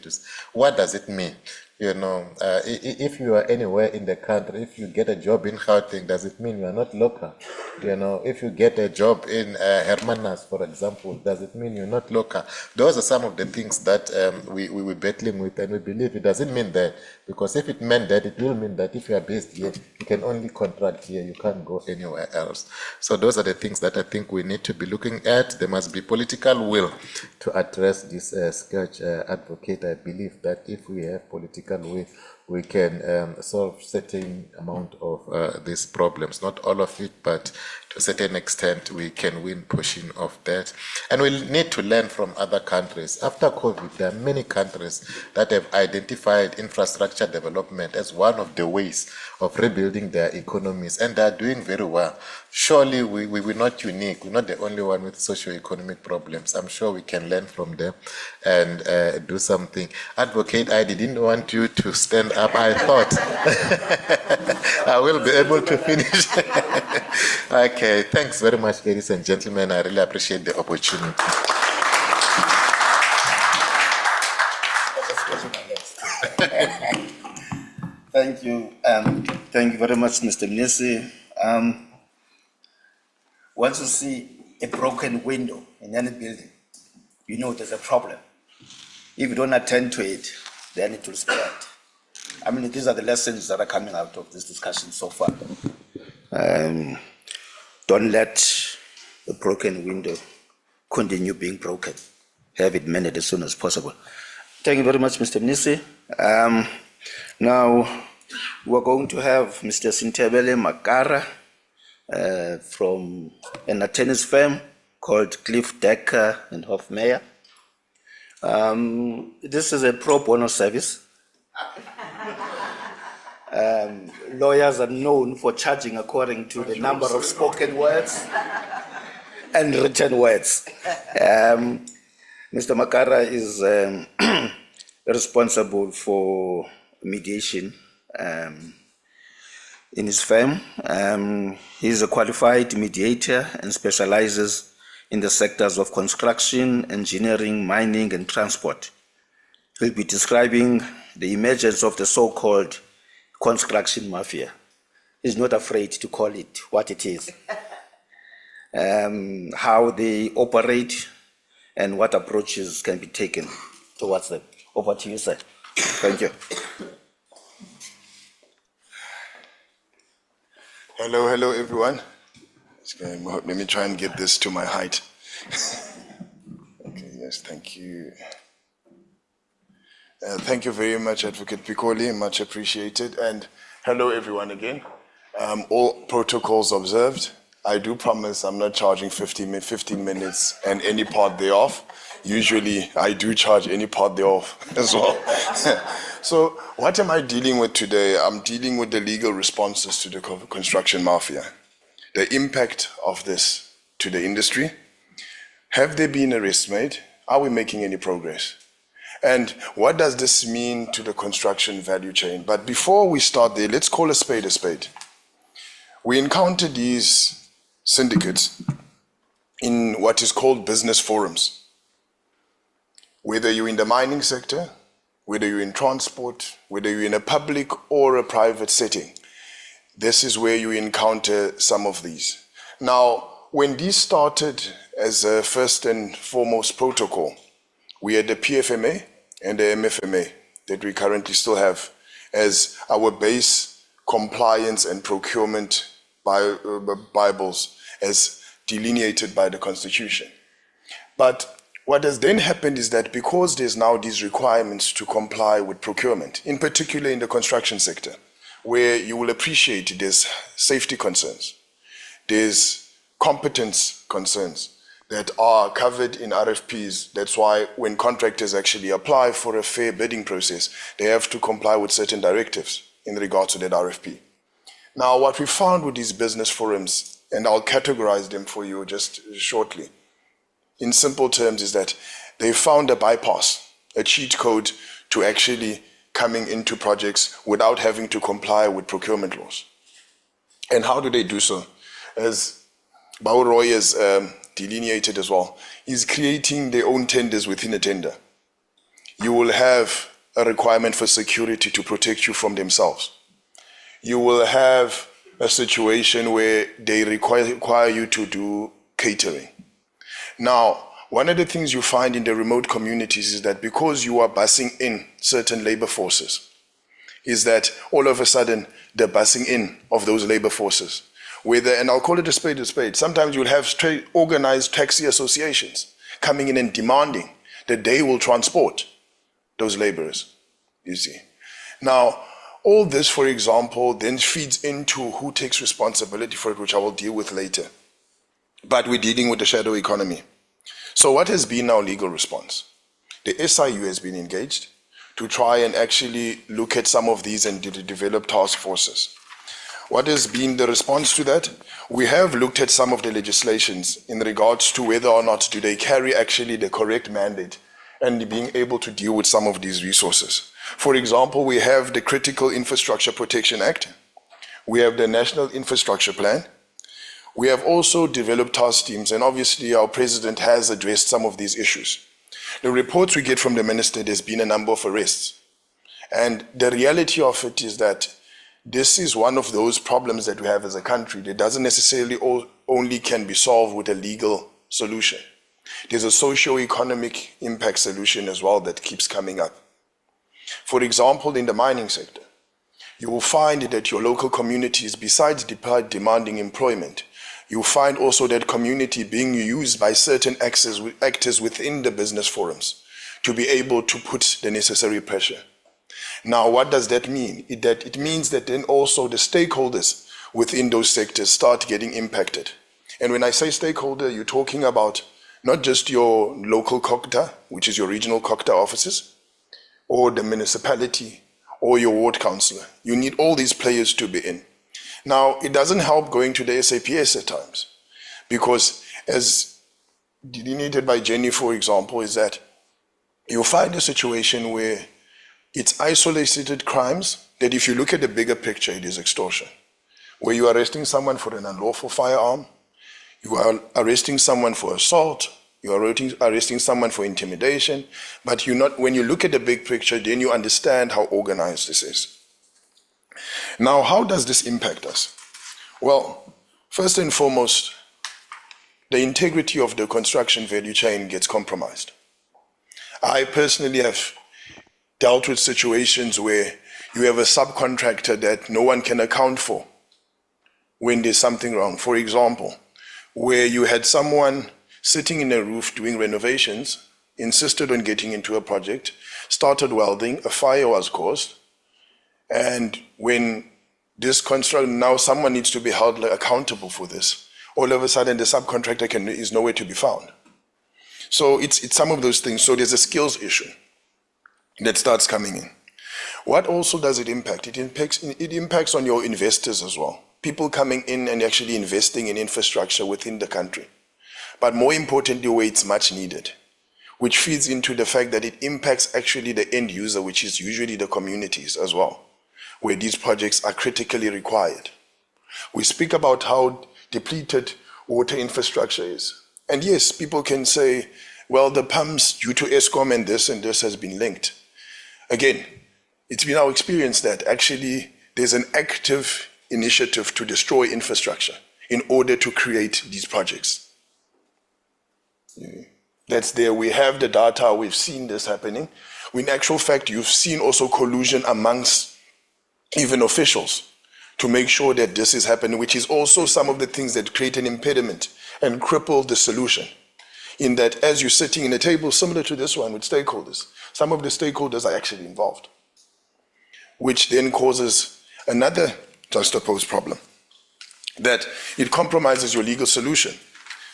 What does it mean? If you are anywhere in the country, if you get a job in Gauteng, does it mean you are not local? If you get a job in Hermanus, for example, does it mean you're not local? Those are some of the things that we're battling with, and we believe it doesn't mean that Because if it meant that, it will mean that if you are based here, you can only contract here, you can't go anywhere else. So those are the things that I think we need to be looking at. There must be political will to address this scourge, advocate. I believe that if we have political will, we can solve certain amount of these problems, not all of it, but to a certain extent we can win portion of that. And we'll need to learn from other countries. After COVID, there are many countries that have identified infrastructure development as one of the ways of rebuilding their economies, and they are doing very well. Surely we're not unique. We're not the only one with socio-economic problems. I'm sure we can learn from them and do something. Advocate, I didn't want you to stand up. I thought I will be able to finish. Okay, thanks very much, ladies and gentlemen. I really appreciate the opportunity. Thank you. Thank you very much, Mr. Mnisi. Once you see a broken window in any building, you know there's a problem. If you don't attend to it, then it will spread. I mean, these are the lessons that are coming out of this discussion so far. Don't let the broken window continue being broken. Have it mended as soon as possible. Thank you very much, Mr. Mnisi. Now, we're going to have Mr. Sintebele Makara from an attorney's firm called Cliff Decker and Hofmeyer. This is a pro bono service. Lawyers are known for charging according to the number of spoken words and written words. Mr. Makara is responsible for mediation in his firm. He is a qualified mediator and specializes in the sectors of construction, engineering, mining, and transport. He'll be describing the emergence of the so-called construction mafia. He's not afraid to call it what it is. How they operate and what approaches can be taken towards them. Over to you, sir. Thank you. Hello, everyone. Let me try and get this to my height. Okay, yes, thank you. Thank you very much, Advocate Pikoli, much appreciated. And hello, everyone again. All protocols observed. I do promise I'm not charging 15 minutes and any part thereof. Usually, I do charge any part thereof as well. So what am I dealing with today? I'm dealing with the legal responses to the construction mafia. The impact of this to the industry. Have there been arrests made? Are we making any progress? And what does this mean to the construction value chain? But before we start there, let's call a spade a spade. We encounter these syndicates in what is called business forums. Whether you're in the mining sector, whether you're in transport, whether you're in a public or a private setting, this is where you encounter some of these. Now, when these started as a first and foremost protocol, we had the PFMA and the MFMA that we currently still have as our base compliance and procurement Bibles as delineated by the Constitution. But what has then happened is that because there's now these requirements to comply with procurement, in particular in the construction sector, where you will appreciate there's safety concerns, there's competence concerns that are covered in RFPs. That's why when contractors actually apply for a fair bidding process, they have to comply with certain directives in regards to that RFP. Now, what we found with these business forums, and I'll categorize them for you just shortly, in simple terms, is that they found a bypass, a cheat code to actually coming into projects without having to comply with procurement laws. And how do they do so? As Bauroy has delineated as well, is creating their own tenders within a tender. You will have a requirement for security to protect you from themselves. You will have a situation where they require you to do catering. Now, one of the things you find in the remote communities is that because you are busing in certain labor forces, is that all of a sudden the busing in of those labor forces, whether, and I'll call it a spade, sometimes you'll have organized taxi associations coming in and demanding that they will transport those laborers, you see. Now, all this, for example, then feeds into who takes responsibility for it, which I will deal with later. But we're dealing with the shadow economy. So what has been our legal response? The SIU has been engaged to try and actually look at some of these and develop task forces. What has been the response to that? We have looked at some of the legislations in regards to whether or not do they carry actually the correct mandate and being able to deal with some of these resources. For example, we have the Critical Infrastructure Protection Act. We have the National Infrastructure Plan. We have also developed task teams, and obviously our president has addressed some of these issues. The reports we get from the minister, there's been a number of arrests. And the reality of it is that this is one of those problems that we have as a country that doesn't necessarily only can be solved with a legal solution. There's a socio-economic impact solution as well that keeps coming up. For example, in the mining sector, you will find that your local communities, besides demanding employment, you find also that community being used by certain actors within the business forums to be able to put the necessary pressure. Now, what does that mean? It means that then also the stakeholders within those sectors start getting impacted. And when I say stakeholder, you're talking about not just your local COCTA, which is your regional COCTA offices, or the municipality, or your ward councillor. You need all these players to be in. Now, it doesn't help going to the SAPS at times, because as delineated by Jenny, for example, is that you'll find a situation where it's isolated crimes that if you look at the bigger picture, it is extortion, where you are arresting someone for an unlawful firearm, you are arresting someone for assault, you are arresting someone for intimidation, but when you look at the big picture, then you understand how organized this is. Now, how does this impact us? Well, first and foremost, the integrity of the construction value chain gets compromised. I personally have dealt with situations where you have a subcontractor that no one can account for when there's something wrong. For example, where you had someone sitting in a roof doing renovations, insisted on getting into a project, started welding, a fire was caused, and when this construction, now someone needs to be held accountable for this, all of a sudden the subcontractor is nowhere to be found. So it's some of those things. So there's a skills issue that starts coming in. What also does it impact? It impacts on your investors as well. People coming in and actually investing in infrastructure within the country. But more importantly, where it's much needed, which feeds into the fact that it impacts actually the end user, which is usually the communities as well, where these projects are critically required. We speak about how depleted water infrastructure is. And yes, people can say, well, the pumps due to ESCOM and this has been linked. Again, it's been our experience that actually there's an active initiative to destroy infrastructure in order to create these projects. That's there. We have the data. We've seen this happening. In actual fact, you've seen also collusion amongst even officials to make sure that this is happening, which is also some of the things that create an impediment and cripple the solution. In that, as you're sitting in a table similar to this one with stakeholders, some of the stakeholders are actually involved, which then causes another juxtaposed problem, that it compromises your legal solution,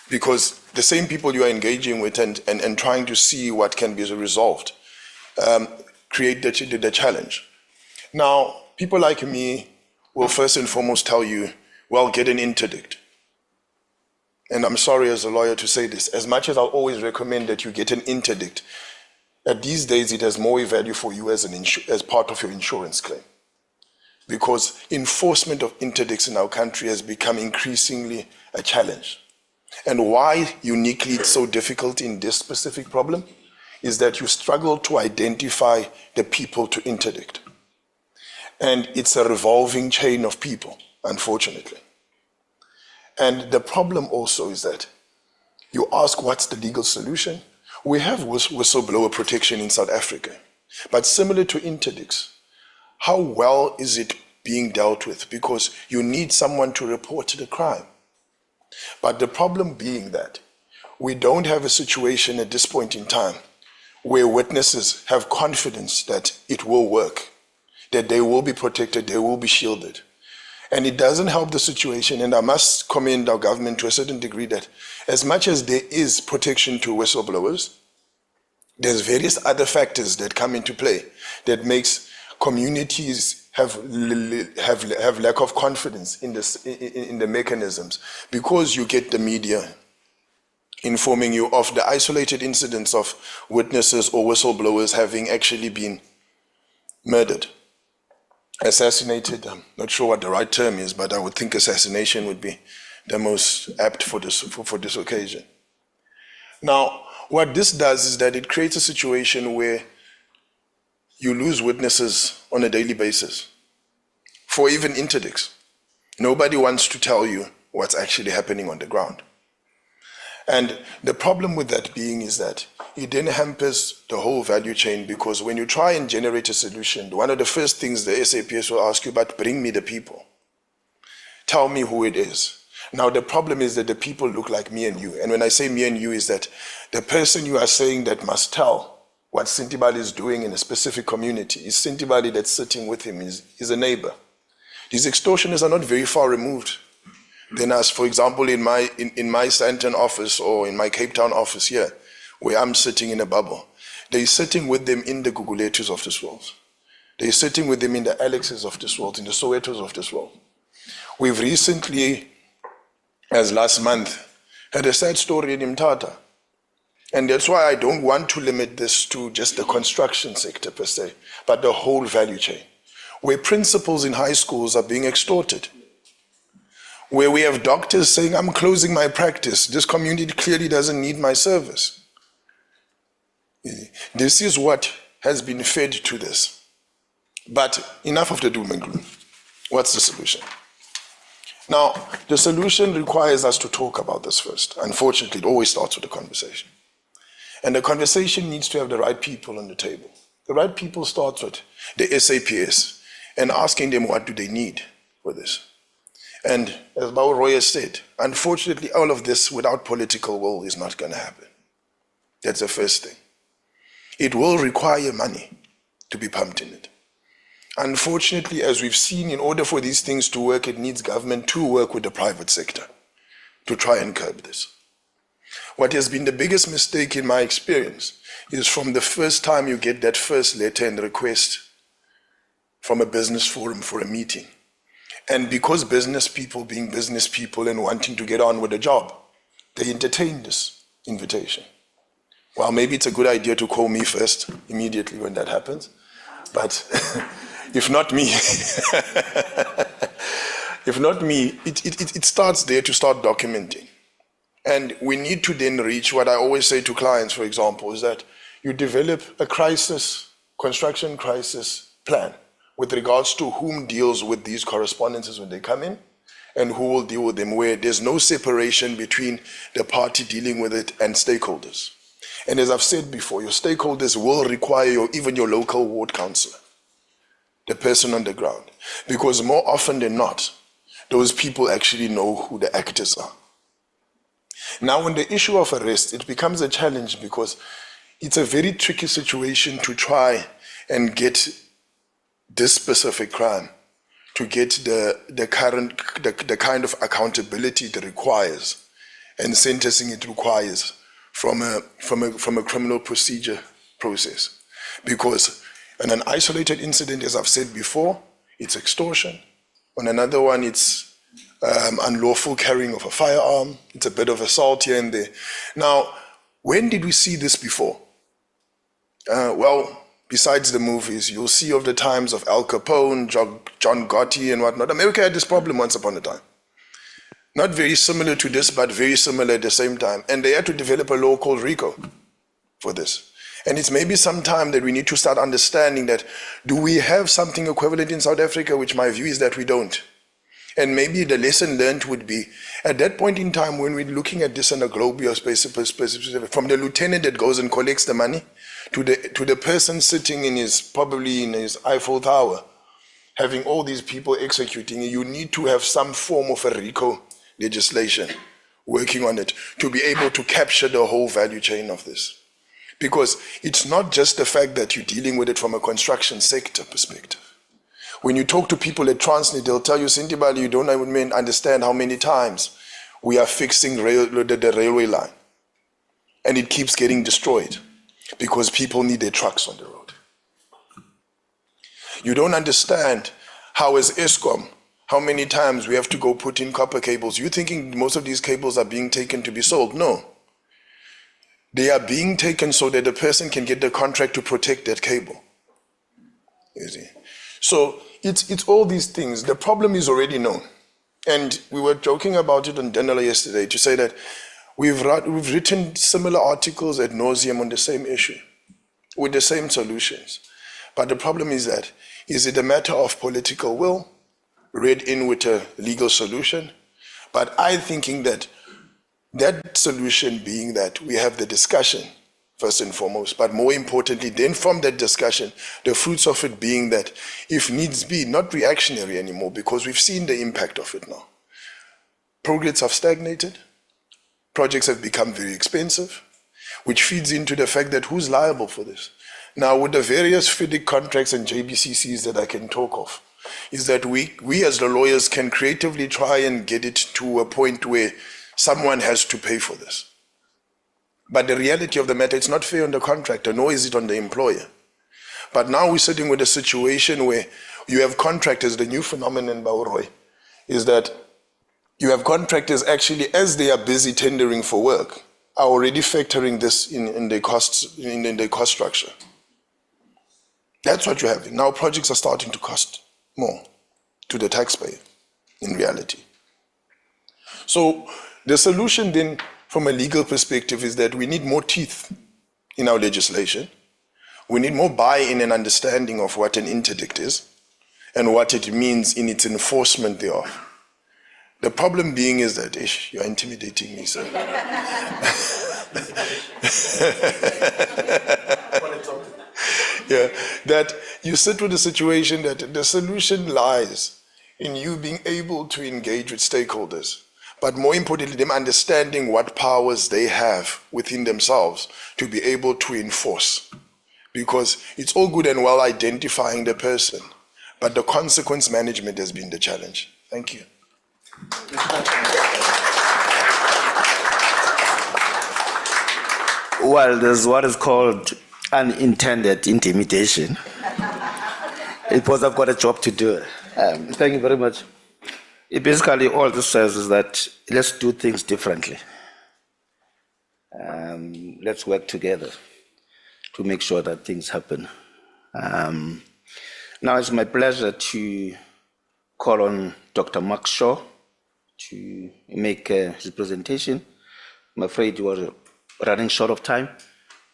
because the same people you are engaging with and trying to see what can be resolved create the challenge. Now, people like me will first and foremost tell you, well, get an interdict. And I'm sorry as a lawyer to say this, as much as I'll always recommend that you get an interdict, these days it has more value for you as part of your insurance claim. Because enforcement of interdicts in our country has become increasingly a challenge. And why uniquely it's so difficult in this specific problem is that you struggle to identify the people to interdict. And it's a revolving chain of people, unfortunately. And the problem also is that you ask, what's the legal solution? We have whistleblower protection in South Africa, but similar to interdicts, how well is it being dealt with? Because you need someone to report the crime. But the problem being that we don't have a situation at this point in time where witnesses have confidence that it will work, that they will be protected, they will be shielded. And it doesn't help the situation, and I must commend our government to a certain degree that as much as there is protection to whistleblowers, there's various other factors that come into play that makes communities have lack of confidence in the mechanisms, because you get the media informing you of the isolated incidents of witnesses or whistleblowers having actually been murdered, assassinated. I'm not sure what the right term is, but I would think assassination would be the most apt for this occasion. Now, what this does is that it creates a situation where you lose witnesses on a daily basis. For even interdicts, nobody wants to tell you what's actually happening on the ground. And the problem with that being is that it then hampers the whole value chain, because when you try and generate a solution, one of the first things the SAPS will ask you, but bring me the people. Tell me who it is. Now, the problem is that the people look like me and you. And when I say me and you, is that the person you are saying that must tell what Sintibali is doing in a specific community is Sintibali that's sitting with him, is a neighbor. These extortioners are not very far removed than us. For example, in my Sandton office or in my Cape Town office here, where I'm sitting in a bubble, they're sitting with them in the Guguletus of this world. They're sitting with them in the Alexes of this world, in the Sowetos of this world. We've recently, as last month, had a sad story in Mthatha. And that's why I don't want to limit this to just the construction sector per se, but the whole value chain, where principals in high schools are being extorted, where we have doctors saying, I'm closing my practice, this community clearly doesn't need my service. This is what has been fed to this. But enough of the doom and gloom. What's the solution? Now, the solution requires us to talk about this first. Unfortunately, it always starts with a conversation. And the conversation needs to have the right people on the table. The right people starts with the SAPS and asking them what do they need for this. And as Bao Roy has said, unfortunately, all of this without political will is not going to happen. That's the first thing. It will require money to be pumped in it. Unfortunately, as we've seen, in order for these things to work, it needs government to work with the private sector to try and curb this. What has been the biggest mistake in my experience is from the first time you get that first letter and request from a business forum for a meeting. And because business people being business people and wanting to get on with the job, they entertain this invitation. Well, maybe it's a good idea to call me first immediately when that happens. But if not me, it starts there to start documenting. And we need to then reach what I always say to clients, for example, is that you develop a construction crisis plan with regards to whom deals with these correspondences when they come in and who will deal with them, where there's no separation between the party dealing with it and stakeholders. And as I've said before, your stakeholders will require even your local ward councillor, the person on the ground, because more often than not, those people actually know who the actors are. Now, on the issue of arrest, it becomes a challenge because it's a very tricky situation to try and get this specific crime, to get the kind of accountability it requires and sentencing it requires from a criminal procedure process. Because in an isolated incident, as I've said before, it's extortion. On another one, it's unlawful carrying of a firearm. It's a bit of assault here and there. Now, when did we see this before? Well, besides the movies, you'll see of the times of Al Capone, John Gotti and whatnot. America had this problem once upon a time. Not very similar to this, but very similar at the same time. And they had to develop a law called RICO for this. And it's maybe some time that we need to start understanding that, do we have something equivalent in South Africa, which my view is that we don't. And maybe the lesson learned would be, at that point in time when we're looking at this in a global perspective, from the lieutenant that goes and collects the money, to the person sitting probably in his Eiffel Tower, having all these people executing, you need to have some form of a RICO legislation working on it to be able to capture the whole value chain of this. Because it's not just the fact that you're dealing with it from a construction sector perspective. When you talk to people at Transnet, they'll tell you, Sintibali, you don't even understand how many times we are fixing the railway line. And it keeps getting destroyed because people need their trucks on the road. You don't understand how as ESCOM, how many times we have to go put in copper cables. You're thinking most of these cables are being taken to be sold. No. They are being taken so that the person can get the contract to protect that cable. You see? So it's all these things. The problem is already known. And we were joking about it on Denela yesterday to say that we've written similar articles ad nauseum on the same issue with the same solutions. But the problem is that, is it a matter of political will read in with a legal solution? But I'm thinking that that solution being that we have the discussion first and foremost, but more importantly, then from that discussion, the fruits of it being that if needs be, not reactionary anymore, because we've seen the impact of it now. Projects have stagnated, projects have become very expensive, which feeds into the fact that who's liable for this? Now, with the various FIDIC contracts and JBCCs that I can talk of, is that we as the lawyers can creatively try and get it to a point where someone has to pay for this. But the reality of the matter, it's not fair on the contractor, nor is it on the employer. But now we're sitting with a situation where you have contractors, the new phenomenon, Bauroi, is that you have contractors actually, as they are busy tendering for work, are already factoring this in the costs, in the cost structure. That's what you're having. Now projects are starting to cost more to the taxpayer, in reality. So the solution then, from a legal perspective, is that we need more teeth in our legislation. We need more buy-in and understanding of what an interdict is and what it means in its enforcement thereof. The problem being is that, you're intimidating me, sir. Yeah, that you sit with a situation that the solution lies in you being able to engage with stakeholders, but more importantly, them understanding what powers they have within themselves to be able to enforce. Because it's all good and well identifying the person, but the consequence management has been the challenge. Thank you. Well, there's what is called unintended intimidation. Because I've got a job to do. Thank you very much. Basically, all this says is that let's do things differently. Let's work together to make sure that things happen. Now it's my pleasure to call on Dr. Mark Shaw to make his presentation. I'm afraid you are running short of time.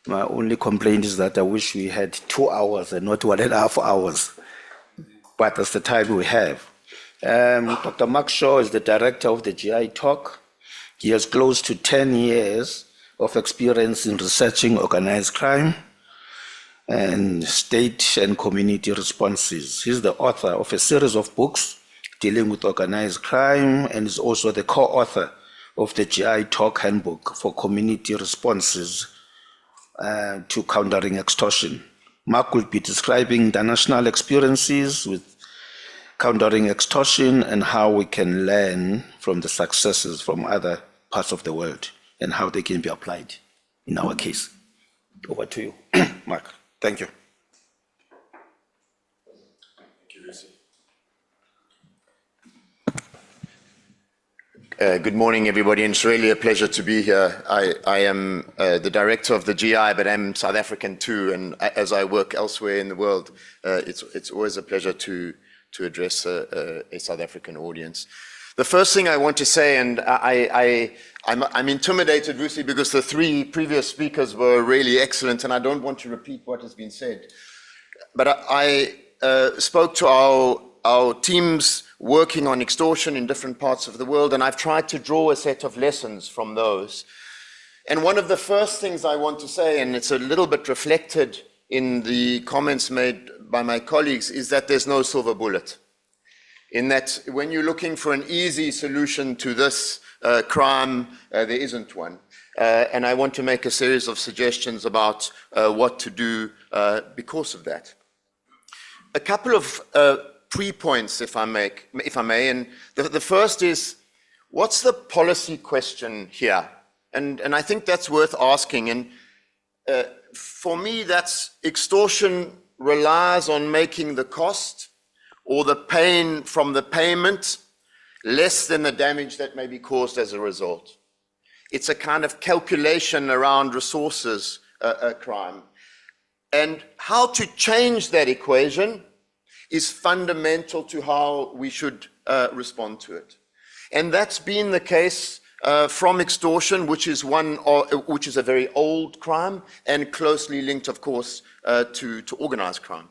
My only complaint is that I wish we had 2 hours and not 1.5 hours, but that's the time we have. Dr. Mark Shaw is the director of the GI Talk. He has close to 10 years of experience in researching organized crime and state and community responses. He's the author of a series of books dealing with organized crime and is also the co-author of the GI Talk Handbook for Community Responses to Countering Extortion. Mark will be describing international experiences with countering extortion and how we can learn from the successes from other parts of the world and how they can be applied in our case. Over to you, Mark. Thank you. Thank you, Vusi. Good morning, everybody, and it's really a pleasure to be here. I am the director of the GI, but I'm South African too, and as I work elsewhere in the world, it's always a pleasure to address a South African audience. The first thing I want to say, and I'm intimidated, Vusi, because the 3 previous speakers were really excellent, and I don't want to repeat what has been said. But I spoke to our teams working on extortion in different parts of the world, and I've tried to draw a set of lessons from those. And one of the first things I want to say, and it's a little bit reflected in the comments made by my colleagues is that there's no silver bullet. In that when you're looking for an easy solution to this crime, there isn't one. And I want to make a series of suggestions about what to do because of that. A couple of pre-points, if I may, and the first is, what's the policy question here? And I think that's worth asking. And for me, that's extortion relies on making the cost or the pain from the payment less than the damage that may be caused as a result. It's a kind of calculation around resources crime. And how to change that equation is fundamental to how we should respond to it. And that's been the case from extortion, which is a very old crime and closely linked, of course, to organized crime.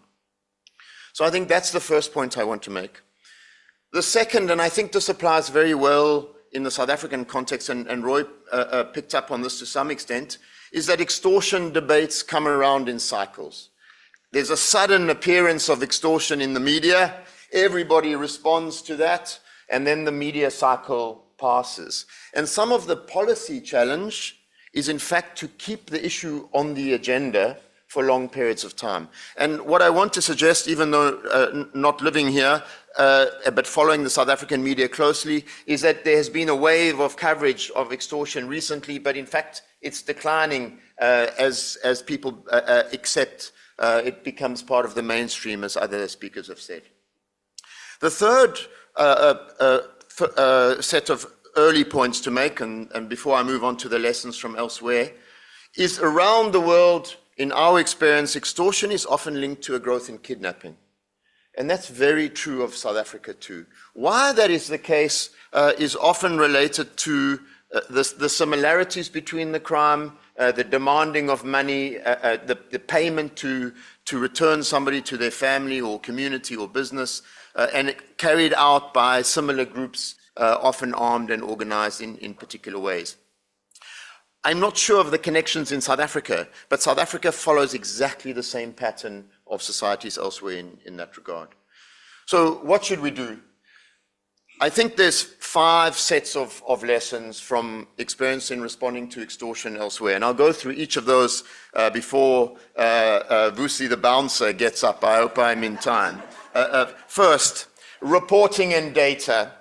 So I think that's the first point I want to make. The second, and I think this applies very well in the South African context, and Roy picked up on this to some extent, is that extortion debates come around in cycles. There's a sudden appearance of extortion in the media, everybody responds to that, and then the media cycle passes. And some of the policy challenge is in fact to keep the issue on the agenda for long periods of time. And what I want to suggest, even though not living here, but following the South African media closely, is that there has been a wave of coverage of extortion recently, but in fact it's declining as people accept it becomes part of the mainstream, as other speakers have said. The third set of early points to make, and before I move on to the lessons from elsewhere, is around the world, in our experience, extortion is often linked to a growth in kidnapping. And that's very true of South Africa too. Why that is the case is often related to the similarities between the crime, the demanding of money, the payment to return somebody to their family or community or business, and carried out by similar groups, often armed and organized in particular ways. I'm not sure of the connections in South Africa, but South Africa follows exactly the same pattern of societies elsewhere in that regard. So what should we do? I think there's 5 sets of lessons from experience in responding to extortion elsewhere, and I'll go through each of those before Vusi the bouncer gets up. I hope I'm in time. First, reporting and data.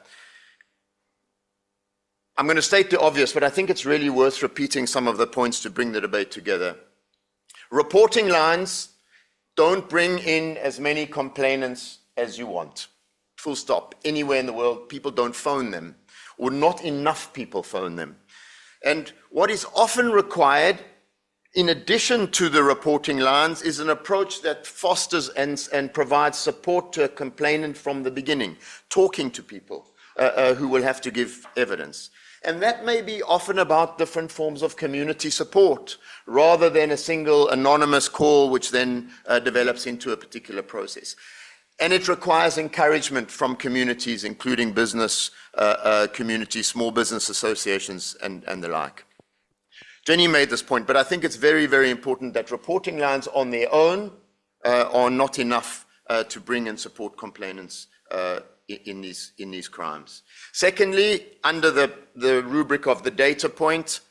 I'm going to state the obvious, but I think it's really worth repeating some of the points to bring the debate together. Reporting lines don't bring in as many complainants as you want. Full stop. Anywhere in the world, people don't phone them, or not enough people phone them. And what is often required, in addition to the reporting lines, is an approach that fosters and provides support to a complainant from the beginning, talking to people who will have to give evidence. And that may be often about different forms of community support, rather than a single anonymous call, which then develops into a particular process. And it requires encouragement from communities, including business communities, small business associations, and the like. Jenny made this point, but I think it's very, very important that reporting lines on their own are not enough to bring and support complainants in these crimes. Secondly, under the rubric of the data point,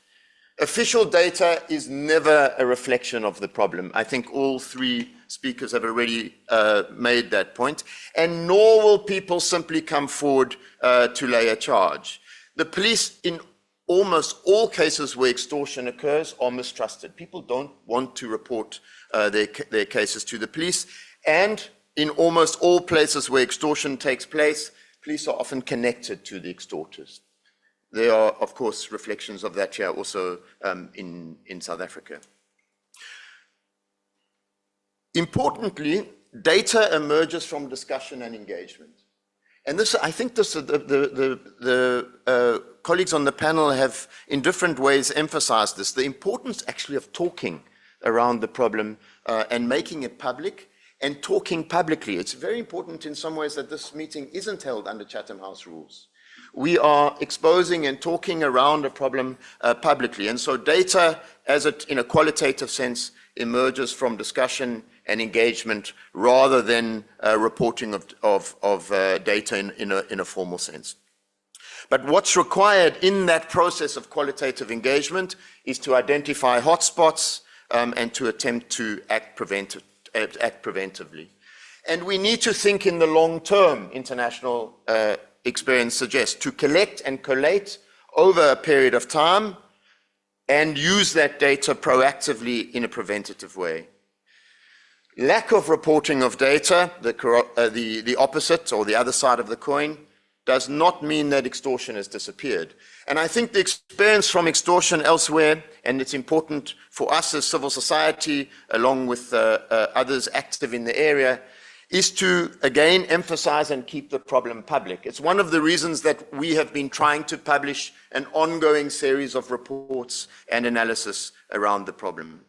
official data is never a reflection of the problem. I think all 3 speakers have already made that point, and nor will people simply come forward to lay a charge. The police, in almost all cases where extortion occurs, are mistrusted. People don't want to report their cases to the police, and in almost all places where extortion takes place, police are often connected to the extorters. There are, of course, reflections of that here also in South Africa. Importantly, data emerges from discussion and engagement. And this, I think this, the colleagues on the panel have in different ways emphasized this, the importance actually of talking around the problem and making it public, and talking publicly. It's very important in some ways that this meeting isn't held under Chatham House rules. We are exposing and talking around a problem publicly. And so data, in a qualitative sense, emerges from discussion and engagement rather than reporting of data in a formal sense. But what's required in that process of qualitative engagement is to identify hotspots and to attempt to act preventively. And we need to think in the long term, international experience suggests, to collect and collate over a period of time and use that data proactively in a preventative way. Lack of reporting of data, the opposite or the other side of the coin, does not mean that extortion has disappeared. And I think the experience from extortion elsewhere, and it's important for us as civil society, along with others active in the area, is to, again, emphasize and keep the problem public. It's one of the reasons that we have been trying to publish an ongoing series of reports and analysis around the problem.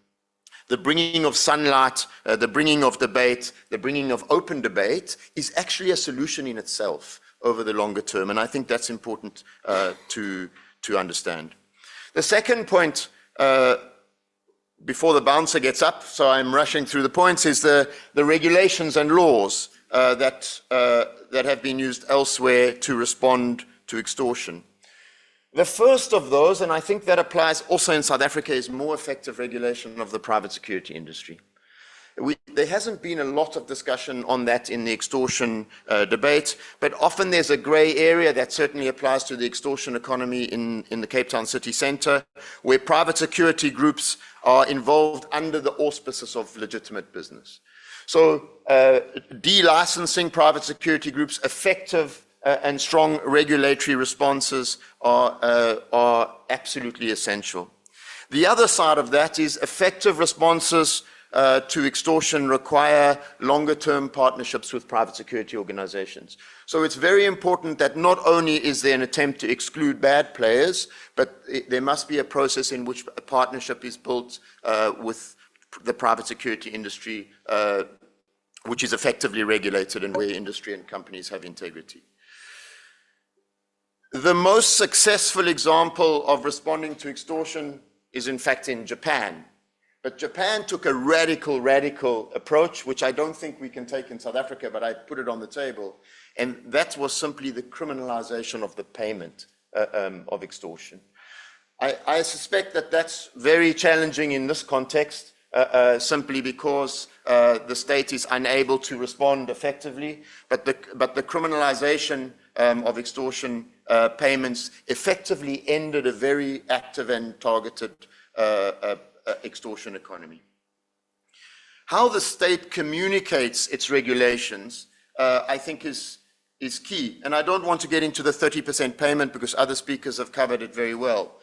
The bringing of sunlight, the bringing of debate, the bringing of open debate is actually a solution in itself over the longer term, and I think that's important to understand. The second point, before the bouncer gets up, so I'm rushing through the points, is the regulations and laws that have been used elsewhere to respond to extortion. The first of those, and I think that applies also in South Africa, is more effective regulation of the private security industry. There hasn't been a lot of discussion on that in the extortion debate, but often there's a grey area that certainly applies to the extortion economy in the Cape Town city centre, where private security groups are involved under the auspices of legitimate business. So de-licensing private security groups, effective and strong regulatory responses are absolutely essential. The other side of that is effective responses to extortion require longer-term partnerships with private security organizations. So it's very important that not only is there an attempt to exclude bad players, but there must be a process in which a partnership is built with the private security industry, which is effectively regulated and where industry and companies have integrity. The most successful example of responding to extortion is in fact in Japan. But Japan took a radical approach, which I don't think we can take in South Africa, but I put it on the table. And that was simply the criminalization of the payment of extortion. I suspect that that's very challenging in this context, simply because the state is unable to respond effectively. But the criminalization of extortion payments effectively ended a very active and targeted extortion economy. How the state communicates its regulations, I think is key. And I don't want to get into the 30% payment because other speakers have covered it very well.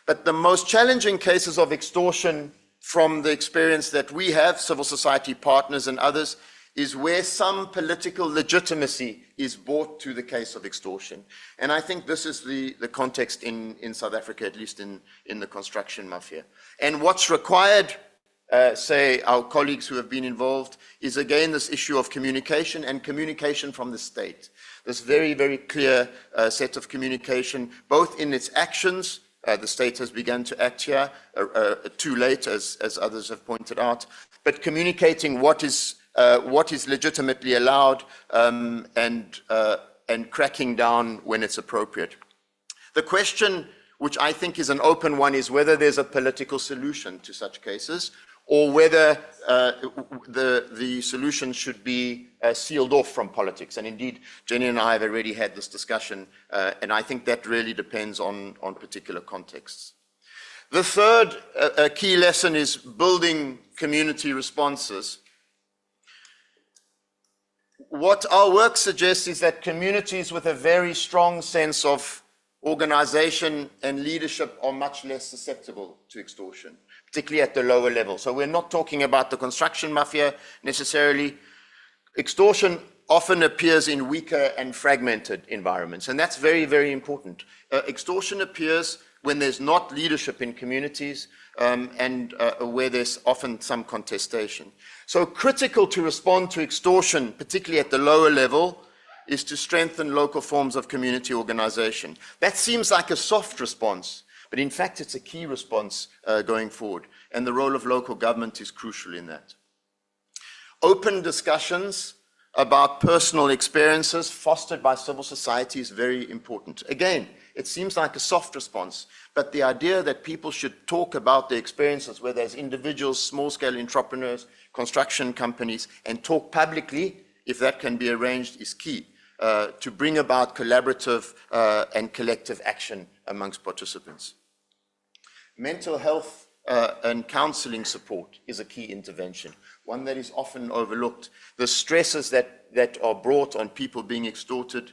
But the most challenging cases of extortion from the experience that we have, civil society partners and others, is where some political legitimacy is brought to the case of extortion. And I think this is the context in South Africa, at least in the construction mafia. And what's required, say our colleagues who have been involved, is again this issue of communication and communication from the state. This very, very clear set of communication, both in its actions. The state has begun to act here, too late, as others have pointed out, but communicating what is legitimately allowed and cracking down when it's appropriate. The question, which I think is an open one, is whether there's a political solution to such cases or whether the solution should be sealed off from politics. And indeed, Jenny and I have already had this discussion, and I think that really depends on particular contexts. The third key lesson is building community responses. What our work suggests is that communities with a very strong sense of organization and leadership are much less susceptible to extortion, particularly at the lower level. So we're not talking about the construction mafia necessarily. Extortion often appears in weaker and fragmented environments, and that's very, very important. Extortion appears when there's not leadership in communities and where there's often some contestation. So critical to respond to extortion, particularly at the lower level, is to strengthen local forms of community organization. That seems like a soft response, but in fact it's a key response going forward, and the role of local government is crucial in that. Open discussions about personal experiences fostered by civil society is very important. Again, it seems like a soft response, but the idea that people should talk about their experiences, whether as individuals, small-scale entrepreneurs, construction companies, and talk publicly, if that can be arranged, is key to bring about collaborative and collective action amongst participants. Mental health and counseling support is a key intervention, one that is often overlooked. The stresses that are brought on people being extorted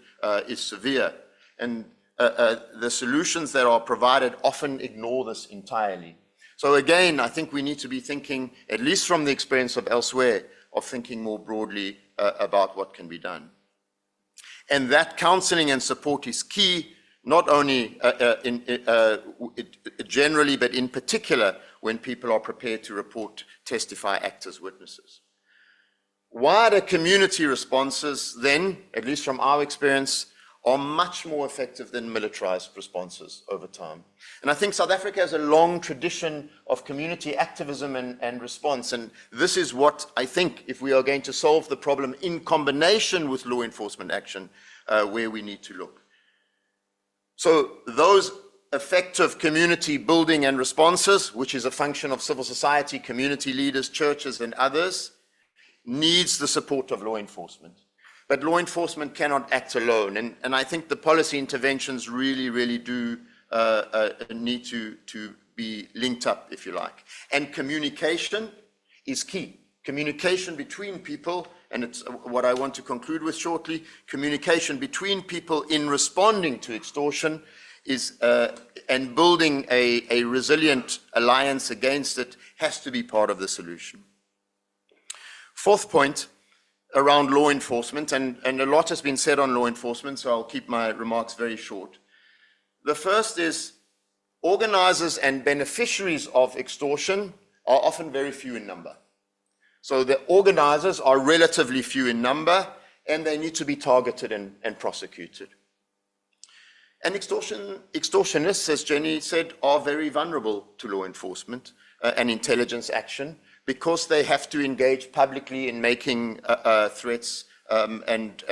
is severe, and the solutions that are provided often ignore this entirely. So again, I think we need to be thinking, at least from the experience of elsewhere, of thinking more broadly about what can be done. And that counseling and support is key, not only generally, but in particular when people are prepared to report, testify, act as witnesses. Wider community responses then, at least from our experience, are much more effective than militarized responses over time. And I think South Africa has a long tradition of community activism and response, and this is what I think, if we are going to solve the problem in combination with law enforcement action, where we need to look. So those effective community building and responses, which is a function of civil society, community leaders, churches, and others, needs the support of law enforcement. But law enforcement cannot act alone, and I think the policy interventions really do need to be linked up, if you like. And communication is key. Communication between people, and it's what I want to conclude with shortly, communication between people in responding to extortion is, and building a resilient alliance against it has to be part of the solution. Fourth point, around law enforcement, and a lot has been said on law enforcement, so I'll keep my remarks very short. The first is organizers and beneficiaries of extortion are often very few in number. So the organizers are relatively few in number, and they need to be targeted and prosecuted. And extortionists, as Jenny said, are very vulnerable to law enforcement and intelligence action, because they have to engage publicly in making threats and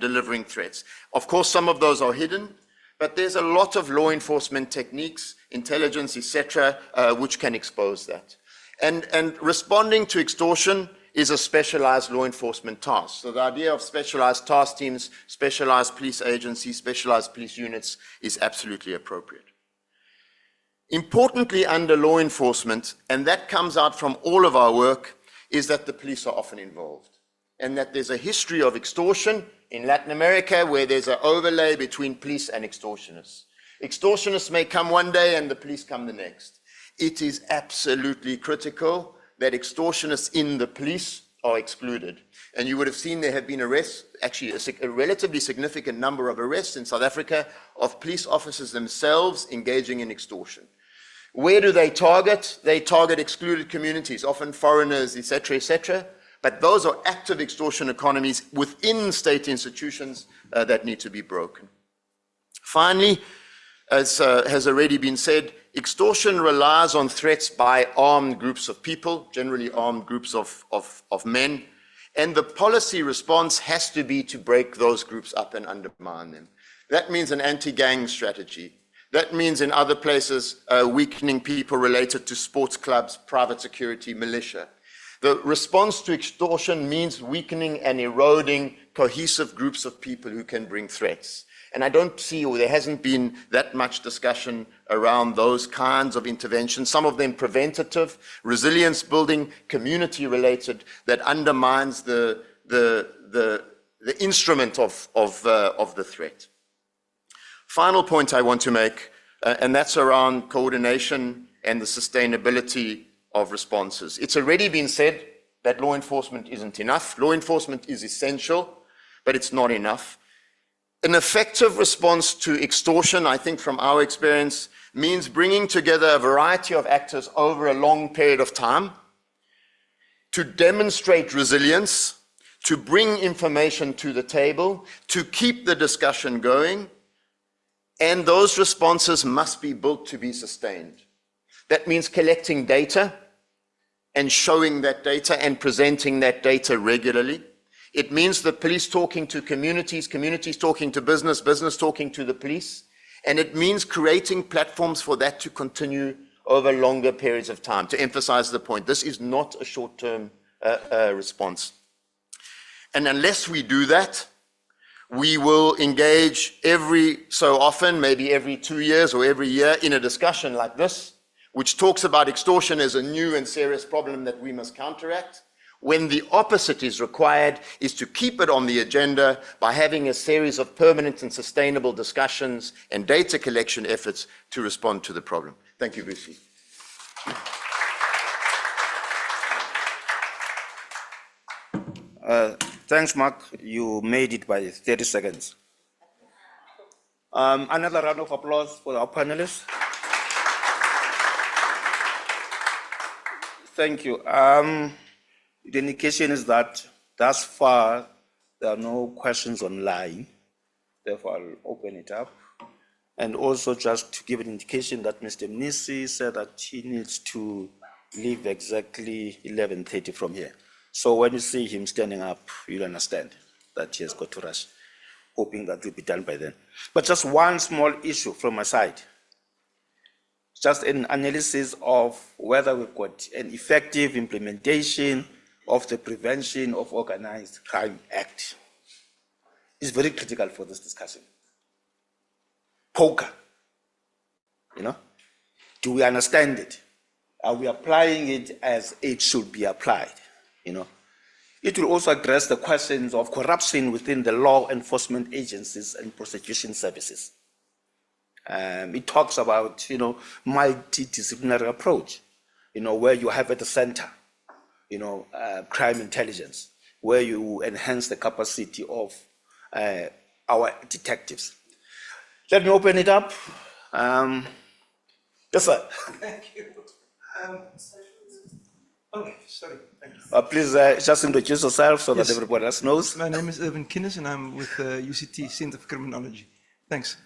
delivering threats. Of course, some of those are hidden, but there's a lot of law enforcement techniques, intelligence, etc., which can expose that. And responding to extortion is a specialized law enforcement task. So the idea of specialized task teams, specialized police agencies, specialized police units is absolutely appropriate. Importantly, under law enforcement, and that comes out from all of our work, is that the police are often involved, and that there's a history of extortion in Latin America where there's an overlay between police and extortionists. Extortionists may come one day and the police come the next. It is absolutely critical that extortionists in the police are excluded. And you would have seen there have been arrests, actually a relatively significant number of arrests in South Africa of police officers themselves engaging in extortion. Where do they target? They target excluded communities, often foreigners, etc., but those are active extortion economies within state institutions that need to be broken. Finally, as has already been said, extortion relies on threats by armed groups of people, generally armed groups of men, and the policy response has to be to break those groups up and undermine them. That means an anti-gang strategy. That means in other places, weakening people related to sports clubs, private security, militia. The response to extortion means weakening and eroding cohesive groups of people who can bring threats. And I don't see, or there hasn't been that much discussion around those kinds of interventions, some of them preventative, resilience building, community related, that undermines the instrument of the threat. Final point I want to make, and that's around coordination and the sustainability of responses. It's already been said that law enforcement isn't enough. Law enforcement is essential, but it's not enough. An effective response to extortion, I think from our experience, means bringing together a variety of actors over a long period of time to demonstrate resilience, to bring information to the table, to keep the discussion going, and those responses must be built to be sustained. That means collecting data and showing that data and presenting that data regularly. It means the police talking to communities, communities talking to business, business talking to the police, and it means creating platforms for that to continue over longer periods of time. To emphasize the point, this is not a short-term response. And unless we do that, we will engage every so often, maybe every 2 years or every year, in a discussion like this, which talks about extortion as a new and serious problem that we must counteract, when the opposite is required, is to keep it on the agenda by having a series of permanent and sustainable discussions and data collection efforts to respond to the problem. Thank you, Vusi. Thanks, Mark. You made it by 30 seconds. Another round of applause for our panelists. Thank you. The indication is that thus far, there are no questions online. Therefore, I'll open it up. And also just to give an indication that Mr. Mnisi said that he needs to leave exactly 11:30 from here. So when you see him standing up, you'll understand that he has got to rush, hoping that will be done by then. But just one small issue from my side. Just an analysis of whether we've got an effective implementation of the Prevention of Organized Crime Act. It's very critical for this discussion. Poker, do we understand it? Are we applying it as it should be applied? It will also address the questions of corruption within the law enforcement agencies and prosecution services. It talks about, multidisciplinary approach, where you have at the center, crime intelligence, where you enhance the capacity of our detectives. Let me open it up. Yes, sir. Thank you. Sorry. Thank you. Please just introduce yourself so that everybody else knows. My name is Irvin Kinnis, and I'm with UCT Center for Criminology. Thanks.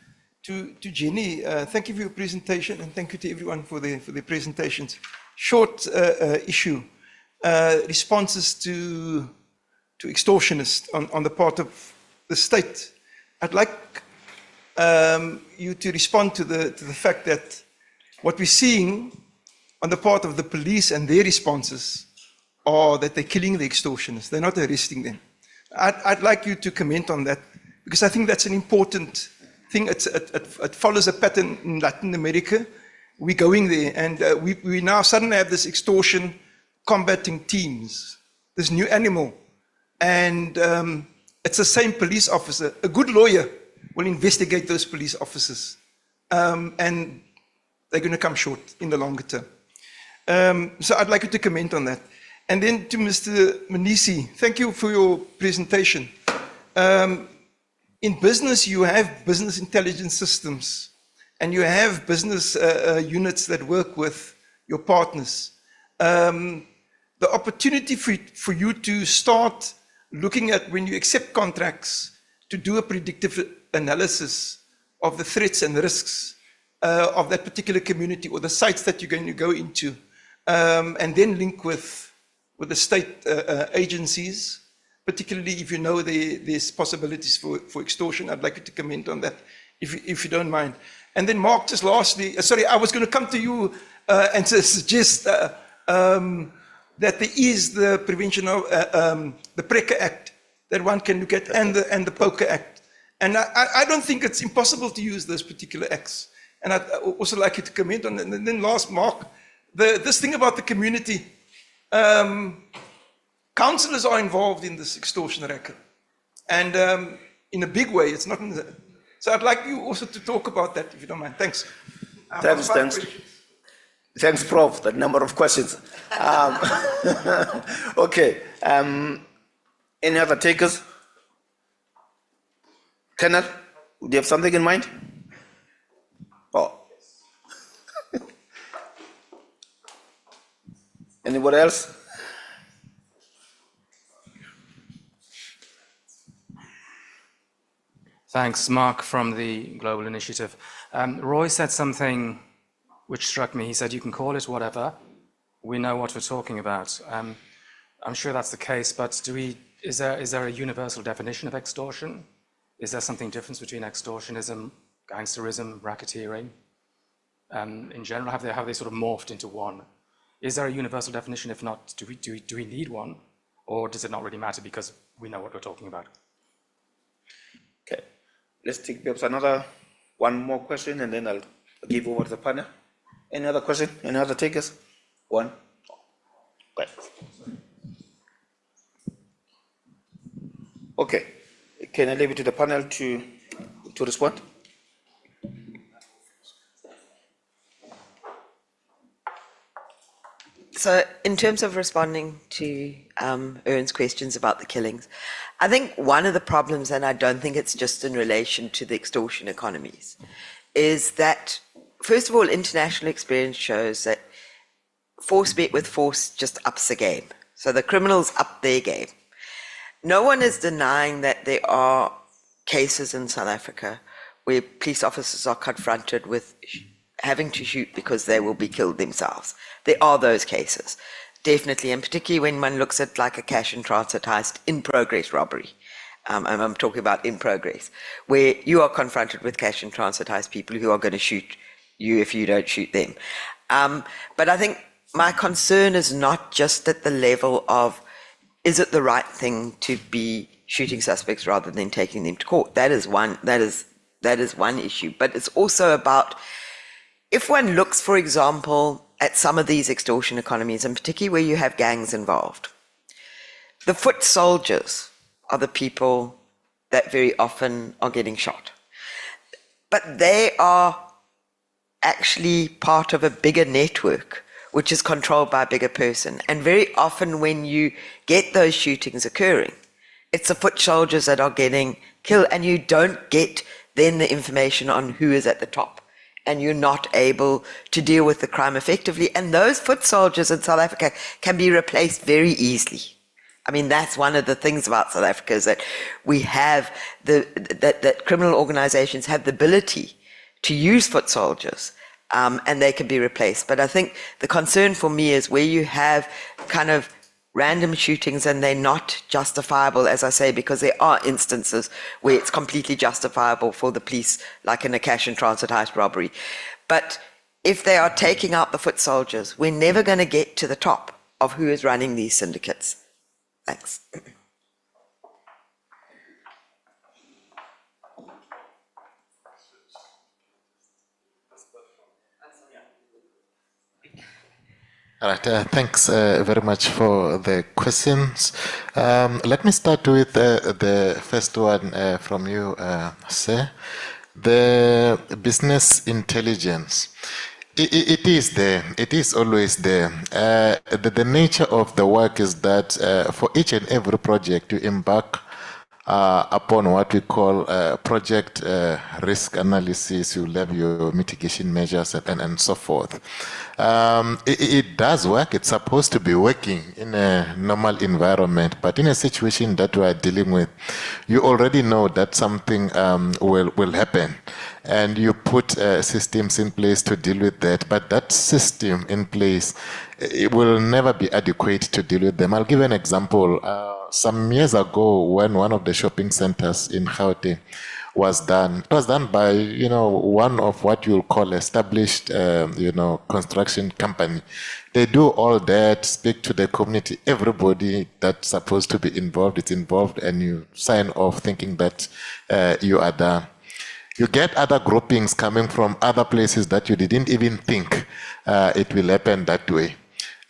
To Jenny, thank you for your presentation, and thank you to everyone for their presentations. Short issue, responses to extortionists on the part of the state. I'd like you to respond to the fact that what we're seeing on the part of the police and their responses are that they're killing the extortionists. They're not arresting them. I'd like you to comment on that, because I think that's an important thing. It follows a pattern in Latin America. We're going there, and we now suddenly have this extortion combating teams, this new animal. And it's the same police officer. A good lawyer will investigate those police officers. And they're going to come short in the longer term. So I'd like you to comment on that. And then to Mr. Mnisi, thank you for your presentation. In business, you have business intelligence systems, and you have business units that work with your partners. The opportunity for you to start looking at, when you accept contracts, to do a predictive analysis of the threats and risks of that particular community or the sites that you're going to go into, and then link with the state agencies, particularly if you know there's possibilities for extortion. I'd like you to comment on that, if you don't mind. And then Mark, just lastly, sorry, I was going to come to you and to suggest that there is the prevention of the PRECA Act that one can look at, and the POCA Act. And I don't think it's impossible to use those particular acts. And I'd also like you to comment on it. And then last, Mark, this thing about the community. Councillors are involved in this extortion racket, and in a big way. It's not in the, so I'd like you also to talk about that, if you don't mind. Thanks. Thanks, Prof. That number of questions. Okay. Any other takers? Kenneth, do you have something in mind? Oh. Anybody else? Thanks, Mark from the Global Initiative. Roy said something which struck me. He said, you can call it whatever. We know what we're talking about. I'm sure that's the case, but is there a universal definition of extortion? Is there something different between extortionism, gangsterism, racketeering? In general, have they sort of morphed into one? Is there a universal definition? If not, do we need one? Or does it not really matter because we know what we're talking about? Okay, let's take perhaps one more question and then I'll give over to the panel. Any other question? Any other takers? One? Okay. Okay, can I leave it to the panel to respond? So in terms of responding to Ern's questions about the killings, I think one of the problems, and I don't think it's just in relation to the extortion economies, is that, first of all, international experience shows that force met with force just ups the game. So the criminals up their game. No one is denying that there are cases in South Africa where police officers are confronted with having to shoot because they will be killed themselves. There are those cases, definitely, and particularly when one looks at like a cash and transit heist in progress robbery. I'm talking about in progress, where you are confronted with cash and transit heist people who are going to shoot you if you don't shoot them. But I think my concern is not just at the level of, is it the right thing to be shooting suspects rather than taking them to court? That is one issue. But it's also about, if one looks, for example, at some of these extortion economies, and particularly where you have gangs involved, the foot soldiers are the people that very often are getting shot. But they are actually part of a bigger network, which is controlled by a bigger person. And very often when you get those shootings occurring, it's the foot soldiers that are getting killed, and you don't get then the information on who is at the top, and you're not able to deal with the crime effectively. And those foot soldiers in South Africa can be replaced very easily. I mean, that's one of the things about South Africa, is that we have that criminal organizations have the ability to use foot soldiers, and they can be replaced. But I think the concern for me is where you have kind of random shootings and they're not justifiable, as I say, because there are instances where it's completely justifiable for the police, like in a cash and transit heist robbery. But if they are taking out the foot soldiers, we're never going to get to the top of who is running these syndicates. Thanks. All right, thanks very much for the questions. Let me start with the first one from you, sir. The business intelligence. It is there. It is always there. The nature of the work is that for each and every project you embark upon what we call project risk analysis, you have your mitigation measures and so forth. It does work. It's supposed to be working in a normal environment, but in a situation that we are dealing with, you already know that something will happen, and you put systems in place to deal with that. But that system in place, it will never be adequate to deal with them. I'll give an example. Some years ago, when one of the shopping centers in Gauteng was done, it was done by, one of what you'll call established, construction company. They do all that, speak to the community, everybody that's supposed to be involved is involved, and you sign off thinking that you are done. You get other groupings coming from other places that you didn't even think it will happen that way.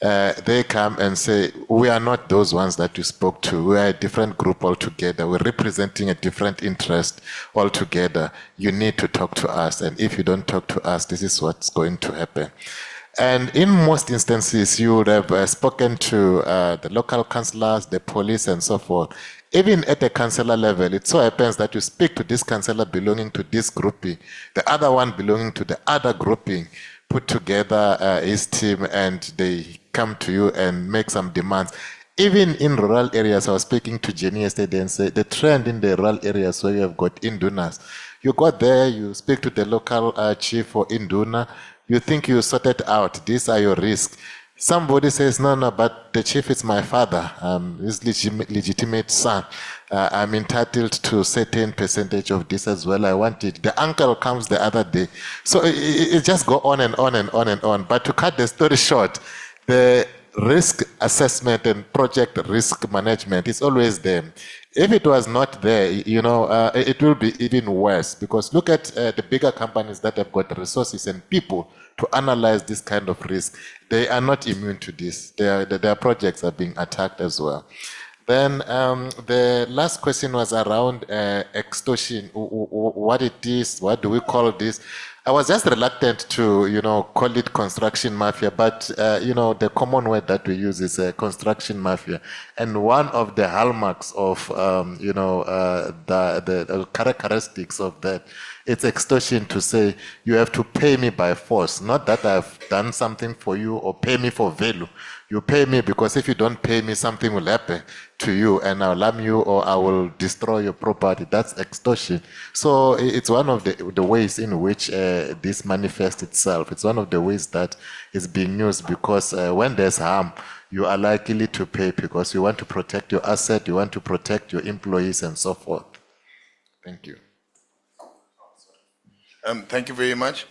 They come and say, we are not those ones that you spoke to. We are a different group altogether. We're representing a different interest altogether. You need to talk to us. And if you don't talk to us, this is what's going to happen. And in most instances, you would have spoken to the local councillors, the police, and so forth. Even at the councillor level, it so happens that you speak to this councillor belonging to this grouping, the other one belonging to the other grouping, put together his team, and they come to you and make some demands. Even in rural areas, I was speaking to Jenny yesterday and said the trend in the rural areas where you have got indunas, you go there, you speak to the local chief or induna, you think you sorted out, these are your risks. Somebody says, no, but the chief is my father, his legitimate son. I'm entitled to a certain percentage of this as well. I want it. The uncle comes the other day. So it just go on and on and on and on. But to cut the story short, the risk assessment and project risk management is always there. If it was not there, it will be even worse, because look at the bigger companies that have got resources and people to analyze this kind of risk. They are not immune to this. Their projects are being attacked as well. Then the last question was around extortion, what it is, what do we call this? I was just reluctant to, call it construction mafia, but, the common word that we use is construction mafia. And one of the hallmarks of, the characteristics of that, it's extortion to say, you have to pay me by force, not that I've done something for you or pay me for value. You pay me because if you don't pay me, something will happen to you and I'll harm you or I will destroy your property. That's extortion. So it's one of the ways in which this manifests itself. It's one of the ways that is being used, because when there's harm, you are likely to pay because you want to protect your asset, you want to protect your employees and so forth. Thank you. Thank you very much.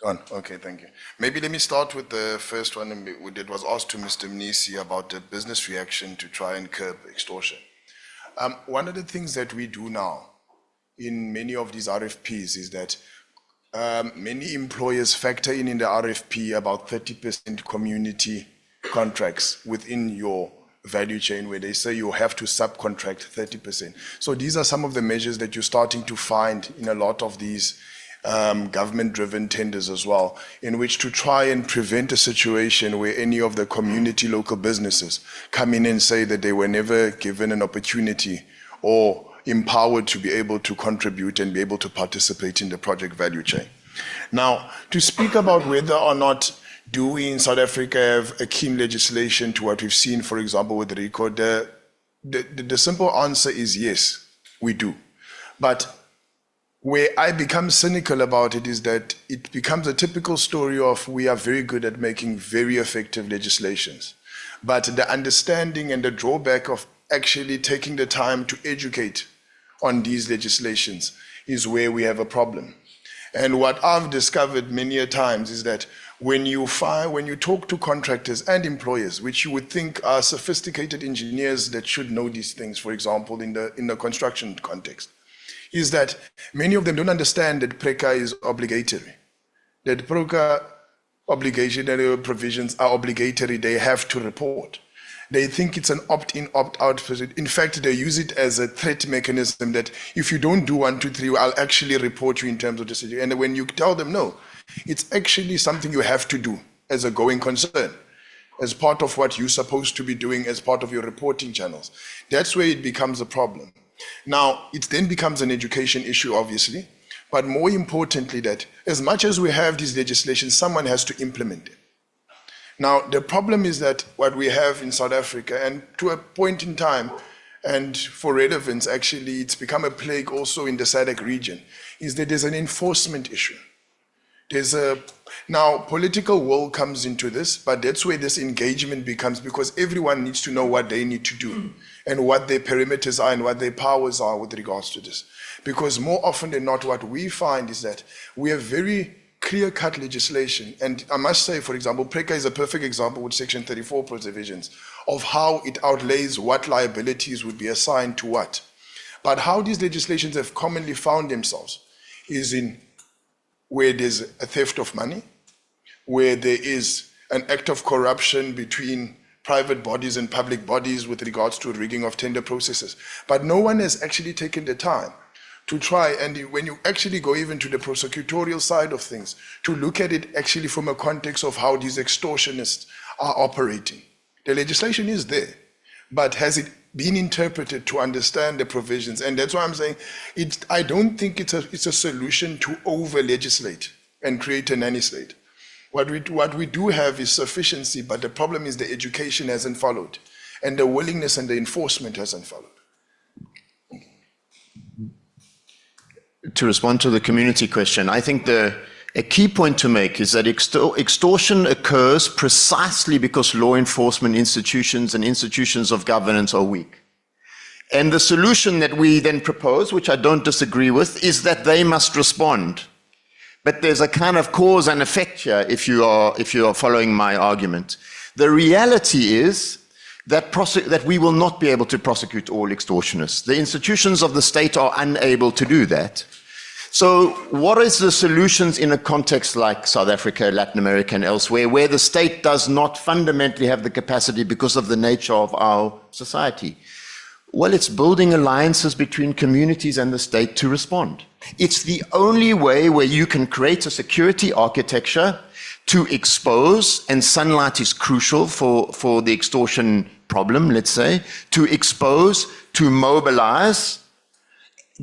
Done. Okay, thank you. Maybe let me start with the first one. It was asked to Mr. Mnisi about the business reaction to try and curb extortion. One of the things that we do now in many of these RFPs is that many employers factor in the RFP about 30% community contracts within your value chain, where they say you have to subcontract 30%. So these are some of the measures that you're starting to find in a lot of these government-driven tenders as well, in which to try and prevent a situation where any of the community local businesses come in and say that they were never given an opportunity or empowered to be able to contribute and be able to participate in the project value chain. Now, to speak about whether or not do we in South Africa have a keen legislation to what we've seen, for example, with RICO, the simple answer is yes, we do. But where I become cynical about it is that it becomes a typical story of we are very good at making very effective legislations. But the understanding and the drawback of actually taking the time to educate on these legislations is where we have a problem. And what I've discovered many a times is that when you talk to contractors and employers, which you would think are sophisticated engineers that should know these things, for example, in the construction context, is that many of them don't understand that PRECA is obligatory. That PRECA obligation provisions are obligatory, they have to report. They think it's an opt-in, opt-out. In fact, they use it as a threat mechanism that if you don't do 1, 2, 3, I'll actually report you in terms of the situation. And when you tell them no, it's actually something you have to do as a going concern, as part of what you're supposed to be doing as part of your reporting channels. That's where it becomes a problem. Now, it then becomes an education issue, obviously, but more importantly that as much as we have this legislation, someone has to implement it. Now, the problem is that what we have in South Africa, and to a point in time, and for relevance, actually, it's become a plague also in the SADC region, is that there's an enforcement issue. Now, political will comes into this, but that's where this engagement becomes, because everyone needs to know what they need to do and what their perimeters are and what their powers are with regards to this. Because more often than not, what we find is that we have very clear-cut legislation. And I must say, for example, PRECA is a perfect example with Section 34 provisions of how it outlays what liabilities would be assigned to what. But how these legislations have commonly found themselves is in where there's a theft of money, where there is an act of corruption between private bodies and public bodies with regards to rigging of tender processes. But no one has actually taken the time to try, and when you actually go even to the prosecutorial side of things, to look at it actually from a context of how these extortionists are operating. The legislation is there, but has it been interpreted to understand the provisions? And that's why I'm saying I don't think it's a solution to over-legislate and create a nanny state. What we do have is sufficiency, but the problem is the education hasn't followed. and the willingness and the enforcement hasn't followed. To respond to the community question, I think a key point to make is that extortion occurs precisely because law enforcement institutions and institutions of governance are weak. And the solution that we then propose, which I don't disagree with, is that they must respond. But there's a kind of cause and effect here, if you are following my argument. The reality is that we will not be able to prosecute all extortionists. The institutions of the state are unable to do that. So what is the solutions in a context like South Africa, Latin America, and elsewhere, where the state does not fundamentally have the capacity because of the nature of our society? Well, it's building alliances between communities and the state to respond. It's the only way where you can create a security architecture to expose, and sunlight is crucial for the extortion problem, let's say, to expose, to mobilize,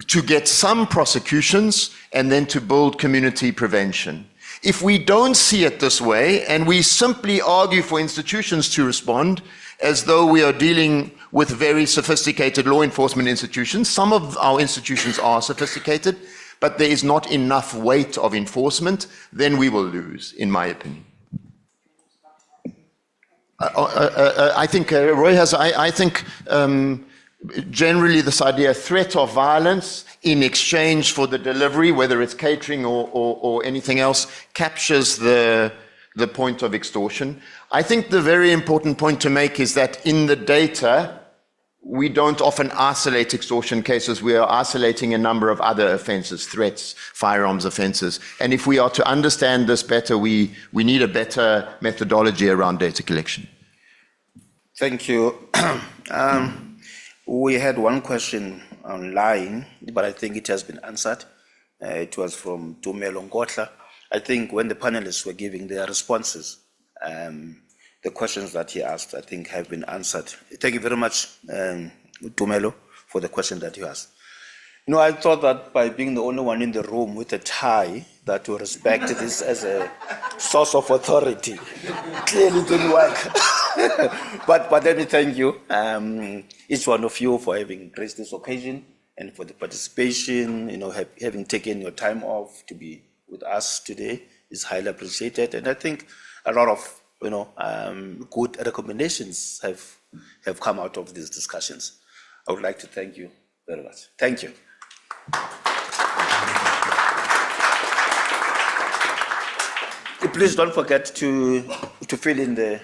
to get some prosecutions, and then to build community prevention. If we don't see it this way, and we simply argue for institutions to respond, as though we are dealing with very sophisticated law enforcement institutions, some of our institutions are sophisticated, but there is not enough weight of enforcement, then we will lose, in my opinion. I think Roy has, I think generally this idea of threat of violence in exchange for the delivery, whether it's catering or anything else, captures the point of extortion. I think the very important point to make is that in the data, we don't often isolate extortion cases. We are isolating a number of other offenses, threats, firearms offenses. And if we are to understand this better, we need a better methodology around data collection. Thank you. We had one question online, but I think it has been answered. It was from Tumelo Ngotla. I think when the panelists were giving their responses, the questions that he asked, I think, have been answered. Thank you very much, Tumelo, for the question that you asked. You know, I thought that by being the only one in the room with a tie, that you respect this as a source of authority. Clearly didn't work. but let me thank you, each one of you, for having graced this occasion and for the participation. You know, having taken your time off to be with us today is highly appreciated. And I think a lot of good recommendations have come out of these discussions. I would like to thank you very much. Thank you. Please don't forget to fill in the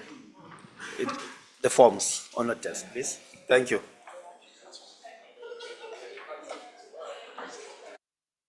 forms on the desk, please. Thank you.